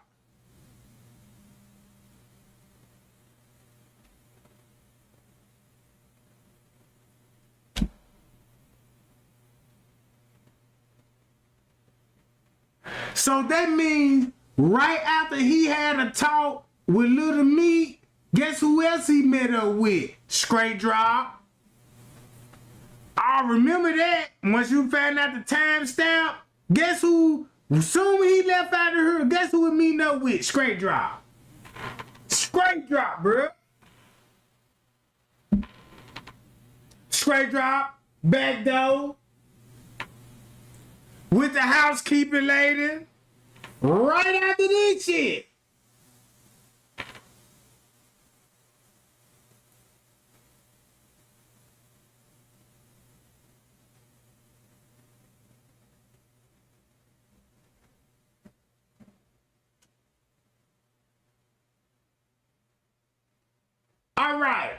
[SPEAKER 1] So that means right after he had a talk with Little Meek, guess who else he met up with? Straight Drop. I remember that. Once you found out the timestamp, guess who? Soon he left out of her, guess who he meeting up with? Straight Drop. Straight Drop, bro. Straight Drop, back door, with the housekeeping lady, right after this shit. All right.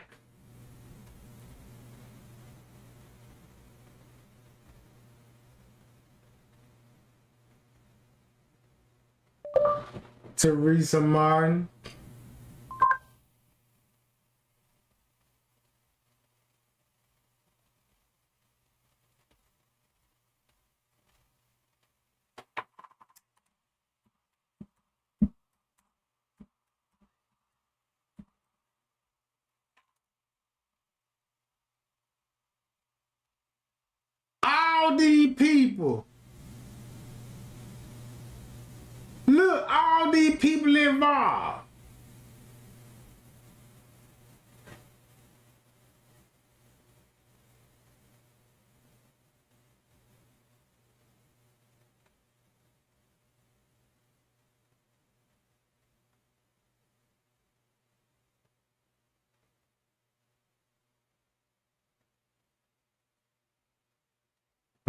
[SPEAKER 1] Teresa Martin. All these people. Look, all these people involved.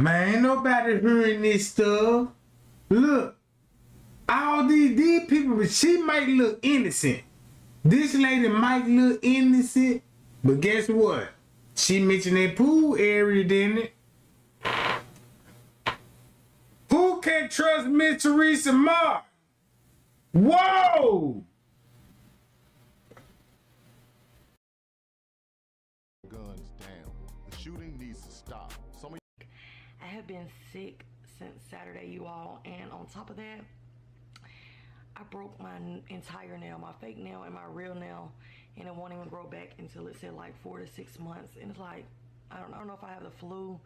[SPEAKER 1] Man, ain't nobody hearing this stuff. Look, all these people, she might look innocent. This lady might look innocent, but guess what? She mentioned that pool area, didn't it? Who can trust Miss Teresa Martin? Whoa!
[SPEAKER 14] Guns down. The shooting needs to stop.
[SPEAKER 16] I have been sick since Saturday, you all, and on top of that, I broke my entire nail, my fake nail and my real nail, and it won't even grow back until it said like 4 to 6 months. And it's like, I don't know if I have the flu,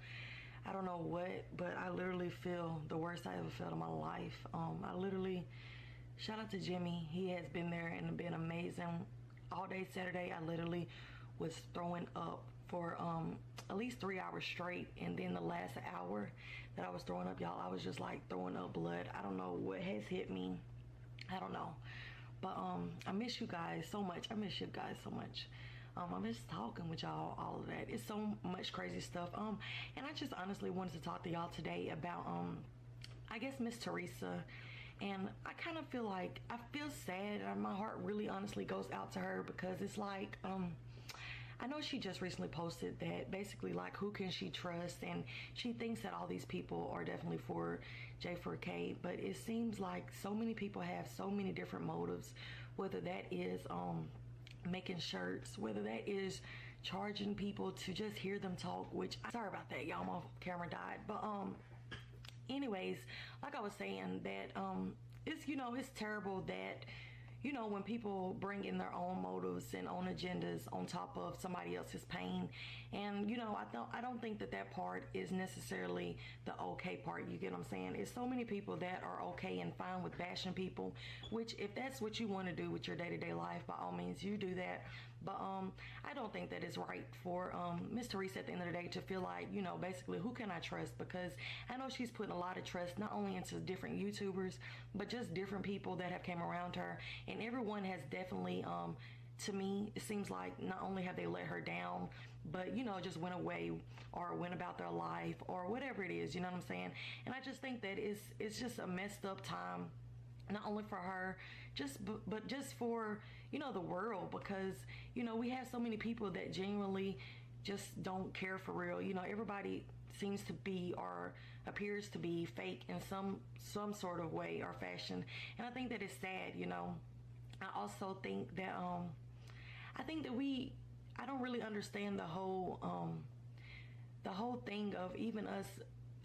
[SPEAKER 16] I don't know what, but I literally feel the worst I ever felt in my life. I literally, shout out to Jimmy, he has been there and been amazing. All day Saturday, I literally was throwing up for at least 3 hours straight, and then the last hour that I was throwing up, y'all, I was just like throwing up blood. I don't know what has hit me, I don't know, but I miss you guys so much. I miss you guys so much. I miss talking with y'all, all of that. It's so much crazy stuff. And I just honestly wanted to talk to y'all today about I guess Miss Teresa. And I kind of feel like, I feel sad, and my heart really honestly goes out to her, because it's like, I know she just recently posted that basically, like, who can she trust, and she thinks that all these people are definitely for J4K, but it seems like so many people have so many different motives, whether that is making shirts, whether that is charging people to just hear them talk, which, sorry about that, y'all, my camera died, but anyways, like I was saying, that it's, you know, it's terrible that, you know, when people bring in their own motives and own agendas on top of somebody else's pain. And, you know, I don't think that that part is necessarily the okay part, you get what I'm saying? It's so many people that are okay and fine with bashing people, which if that's what you want to do with your day-to-day life, by all means, you do that. But I don't think that it's right for Miss Teresa at the end of the day to feel like, you know, basically, who can I trust? Because I know she's putting a lot of trust not only into different YouTubers, but just different people that have came around her. And everyone has definitely, to me, it seems like not only have they let her down, but, you know, just went away or went about their life or whatever it is, you know what I'm saying? And I just think that it's just a messed up time, not only for her, but just for, you know, the world, because, you know, we have so many people that genuinely just don't care for real. You know, everybody seems to be or appears to be fake in some sort of way or fashion, and I think that it's sad, you know. I also think that I don't really understand the whole thing of even us,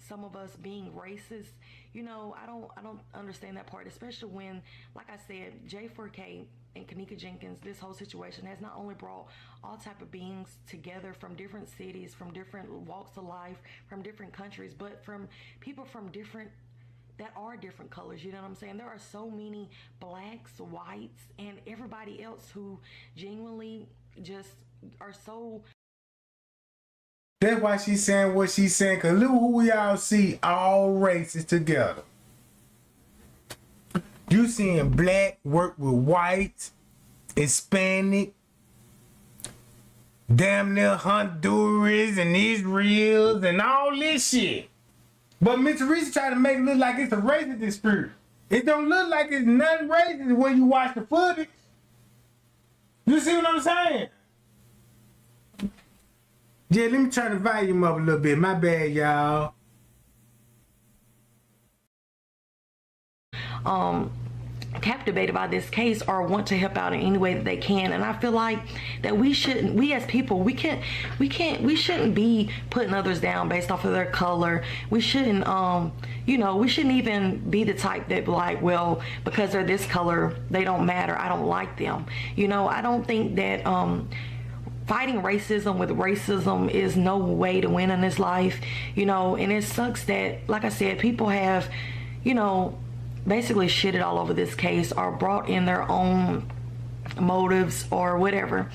[SPEAKER 16] some of us being racist. You know, I don't understand that part, especially when, like I said, J4K and Kenneka Jenkins, this whole situation has not only brought all type of beings together from different cities, from different walks of life, from different countries, but from people from different colors, you know what I'm saying? There are so many blacks, whites, and everybody else who genuinely just are so...
[SPEAKER 1] That's why she's saying what she's saying, because look who we all see, all races together. You seeing black work with white, Hispanic, damn near Honduras and Israel and all this shit. But Miss Teresa trying to make it look like it's a racist dispute. It don't look like it's nothing racist when you watch the footage. You see what I'm saying? Yeah, let me turn the volume up a little bit. My bad, y'all.
[SPEAKER 16] Captivated by this case or want to help out in any way that they can, and I feel like that we as people, we shouldn't be putting others down based off of their color. We shouldn't you know, we shouldn't even be the type that like, well, because they're this color they don't matter, I don't like them. You know, I don't think that fighting racism with racism is no way to win in this life, you know. And it sucks that, like I said, people have, you know, basically shitted all over this case or brought in their own motives or whatever,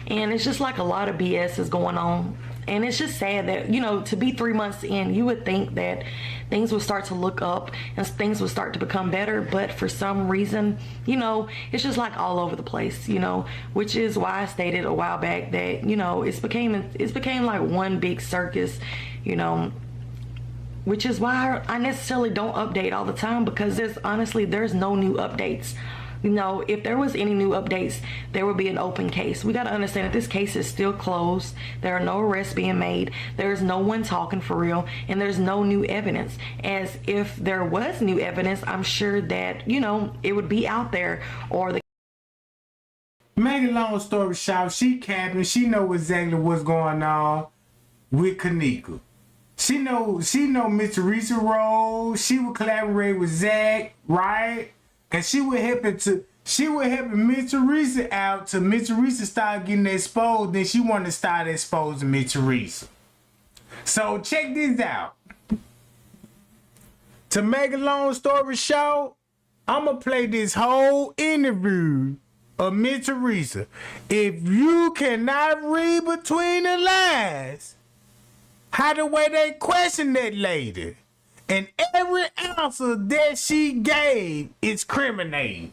[SPEAKER 16] and it's just like a lot of BS is going on. And it's just sad that, you know, to be 3 months in, you would think that things would start to look up and things would start to become better, but for some reason, you know, it's just like all over the place, you know, which is why I stated a while back that, you know, it's became like one big circus, you know. which is why I necessarily don't update all the time, because there's no new updates. You know, if there was any new updates, there would be an open case. We got to understand that this case is still closed. There are no arrests being made. There's no one talking for real, and there's no new evidence. As if there was new evidence, I'm sure that, you know, it would be out there, or the
[SPEAKER 1] Make a long story short, she capping. She know exactly what's going on with Kenneka. She know Miss Teresa Rose. She would collaborate with Zach, right? And she would help Miss Teresa out till Miss Teresa start getting exposed. Then she wanted to start exposing Miss Teresa. So check this out. To make a long story short, I'ma play this whole interview of Miss Teresa. If you cannot read between the lines, how the way they question that lady, and every answer that she gave is criminating.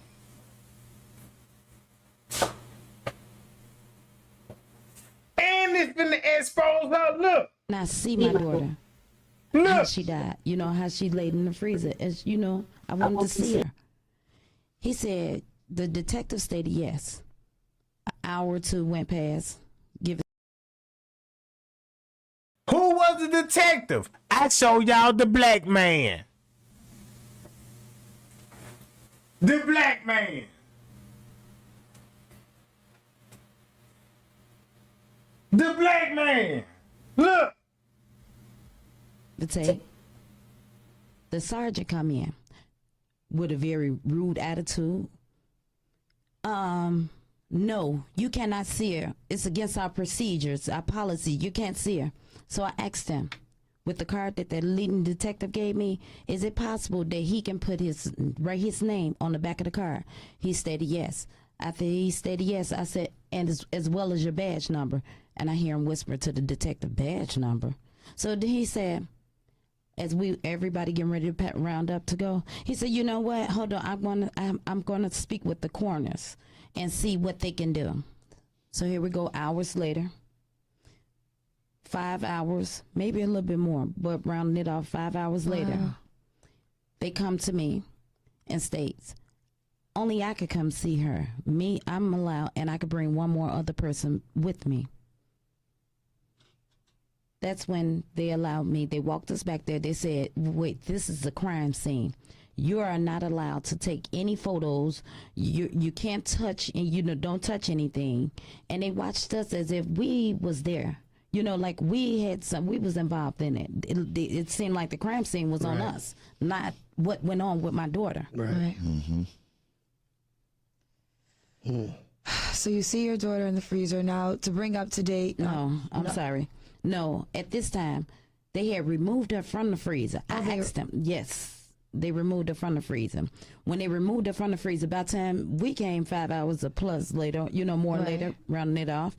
[SPEAKER 1] And it's gonna expose her. Look.
[SPEAKER 17] And I see my daughter.
[SPEAKER 1] Look.
[SPEAKER 17] How she died. You know, how she laid in the freezer. As you know, I wanted to see her. He said, the detective stated yes. An hour or two went past.
[SPEAKER 1] Who was the detective? I show y'all the black man. The black man. The black man. Look.
[SPEAKER 17] The tape. The sergeant come in with a very rude attitude. No, you cannot see her. It's against our procedures, our policy. You can't see her. So I asked him, with the card that the leading detective gave me, is it possible that he can write his name on the back of the card? He stated yes. After he stated yes, I said, and as well as your badge number. And I hear him whisper to the detective, badge number. So then he said, as everybody getting ready to round up to go, he said, you know what? Hold on, I'm gonna speak with the coroners and see what they can do. So here we go, hours later. 5 hours, maybe a little bit more, but rounding it off, 5 hours later, they come to me and states, only I could come see her. Me, I'm allowed, and I could bring one more other person with me. That's when they allowed me. They walked us back there. They said, wait, this is a crime scene. You are not allowed to take any photos. You can't touch, and you know, don't touch anything. And they watched us as if we was there. You know, like we was involved in it. It seemed like the crime scene was on us, not what went on with my daughter.
[SPEAKER 18] Right. So you see your daughter in the freezer. Now, to bring up to date.
[SPEAKER 17] No, I'm sorry. No, at this time, they had removed her from the freezer. I asked them. Yes, they removed her from the freezer. When they removed her from the freezer, by the time we came 5 hours or plus later, you know, more later, rounding it off,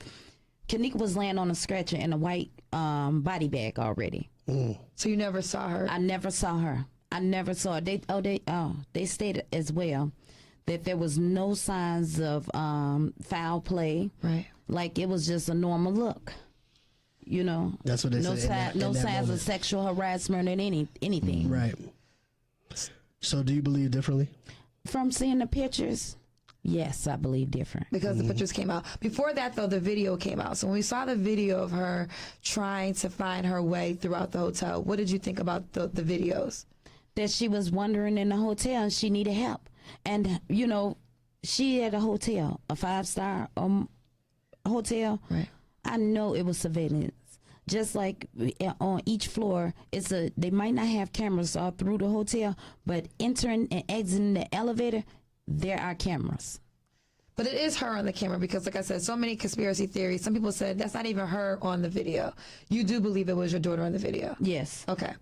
[SPEAKER 17] Kenneka was laying on a stretcher in a white body bag already.
[SPEAKER 18] So you never saw her?
[SPEAKER 17] I never saw her. I never saw her. They stated as well that there was no signs of foul play.
[SPEAKER 18] Right.
[SPEAKER 17] Like it was just a normal look. You know.
[SPEAKER 19] That's what they said.
[SPEAKER 17] No signs of sexual harassment and anything.
[SPEAKER 19] Right. So do you believe differently?
[SPEAKER 17] From seeing the pictures, yes, I believe different.
[SPEAKER 18] Because the pictures came out. Before that, though, the video came out. So when we saw the video of her trying to find her way throughout the hotel, what did you think about the videos?
[SPEAKER 17] That she was wandering in the hotel and she needed help. And, you know, she had a hotel, a 5-star hotel.
[SPEAKER 18] Right.
[SPEAKER 17] I know it was surveillance. Just like on each floor, they might not have cameras all through the hotel, but entering and exiting the elevator, there are cameras.
[SPEAKER 18] But it is her on the camera because, like I said, so many conspiracy theories. Some people said that's not even her on the video. You do believe it was your daughter on the video?
[SPEAKER 17] Yes.
[SPEAKER 18] Okay.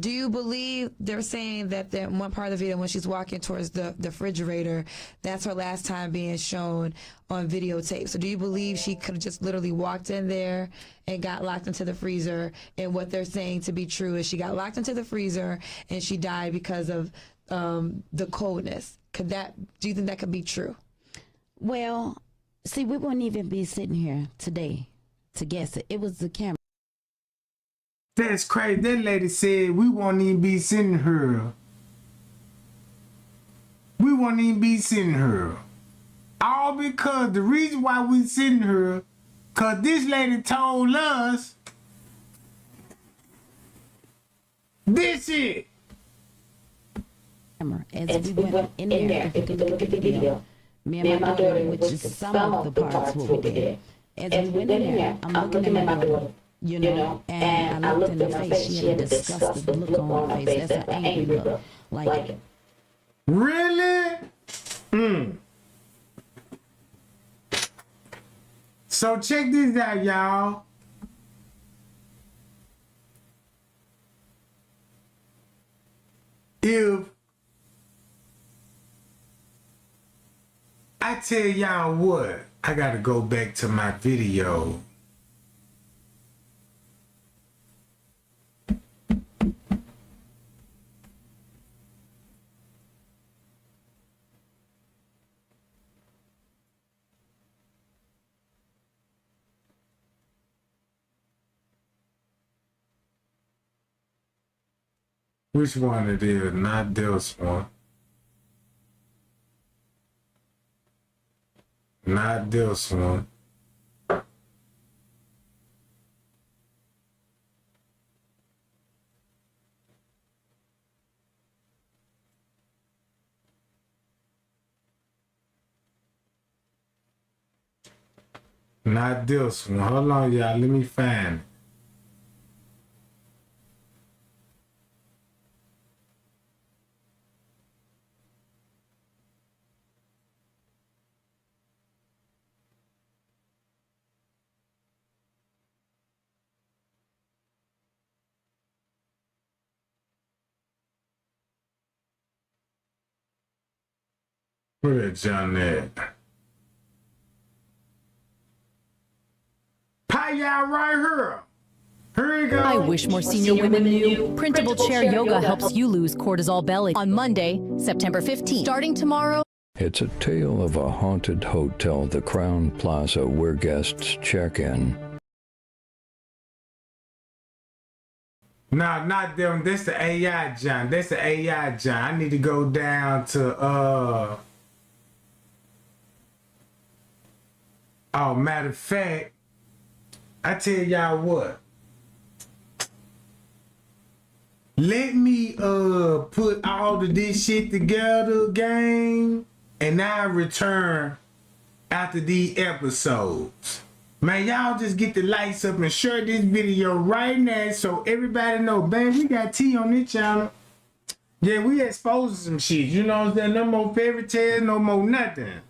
[SPEAKER 18] Do you believe they're saying that in one part of the video when she's walking towards the refrigerator, that's her last time being shown on videotape? So do you believe she could have just literally walked in there and got locked into the freezer, and what they're saying to be true is she got locked into the freezer and she died because of the coldness? Do you think that could be true?
[SPEAKER 17] Well, see, we wouldn't even be sitting here today to guess it. It was the camera.
[SPEAKER 1] That's crazy. That lady said we won't even be sending her. We won't even be sending her. All because the reason why we sending her, cause this lady told us this shit.
[SPEAKER 17] As we went in there, if you look at the video, me and my daughter, which is some of the parts what we did. As we went in there, I'm looking at my daughter, you know, and I looked in her face. She had a disgusted look on her face. That's an angry look. Like,
[SPEAKER 1] really? So check this out, y'all. If I tell y'all what, I gotta go back to my video. Which one it is? Not this one. Not this one. Not this one. Hold on, y'all. Let me find it. Where that John at? Hi, y'all, right here. Here we go.
[SPEAKER 20] I wish more senior women knew. Printable chair yoga helps you lose cortisol belly. On Monday, September 15th. Starting tomorrow.
[SPEAKER 21] It's a tale of a haunted hotel, the Crown Plaza, where guests check in.
[SPEAKER 1] Nah, not them. That's the AI John. That's the AI John. I need to go down to Oh, matter of fact, I tell y'all what. Let me put all of this shit together, gang, and I return after these episodes. Man, y'all just get the lights up and share this video right now so everybody know, man, we got tea on this channel. Yeah, we exposing some shit. You know what I'm saying? No more fairy tales, no more nothing.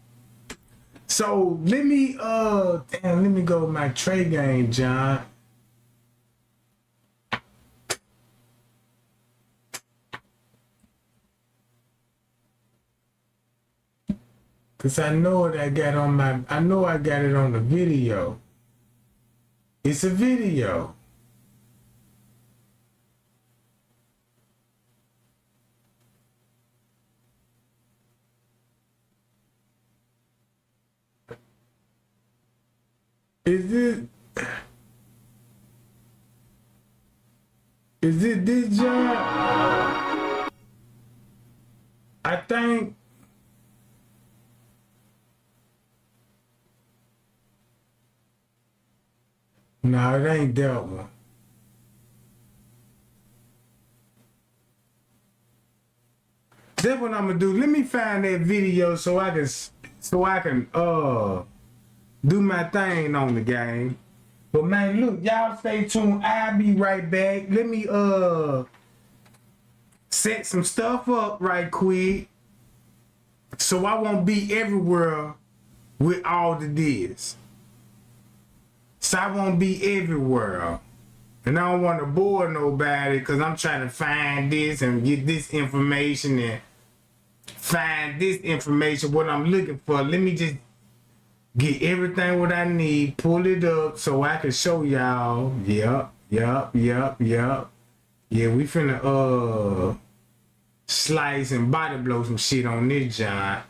[SPEAKER 1] So let me let me go with my Trey game, John. Cause I know what I got on I know I got it on the video. It's a video. Is it this job? I think. No, it ain't that one. That's what I'm gonna do. Let me find that video so I can do my thing on the game. But man, look, y'all stay tuned. I'll be right back. Let me set some stuff up right quick so I won't be everywhere with all the this. So I won't be everywhere. And I don't want to bore nobody because I'm trying to find this and get this information and find this information, what I'm looking for. Let me just get everything what I need, pull it up so I can show y'all. Yup. Yeah, we finna slice and body blow some shit on this, John.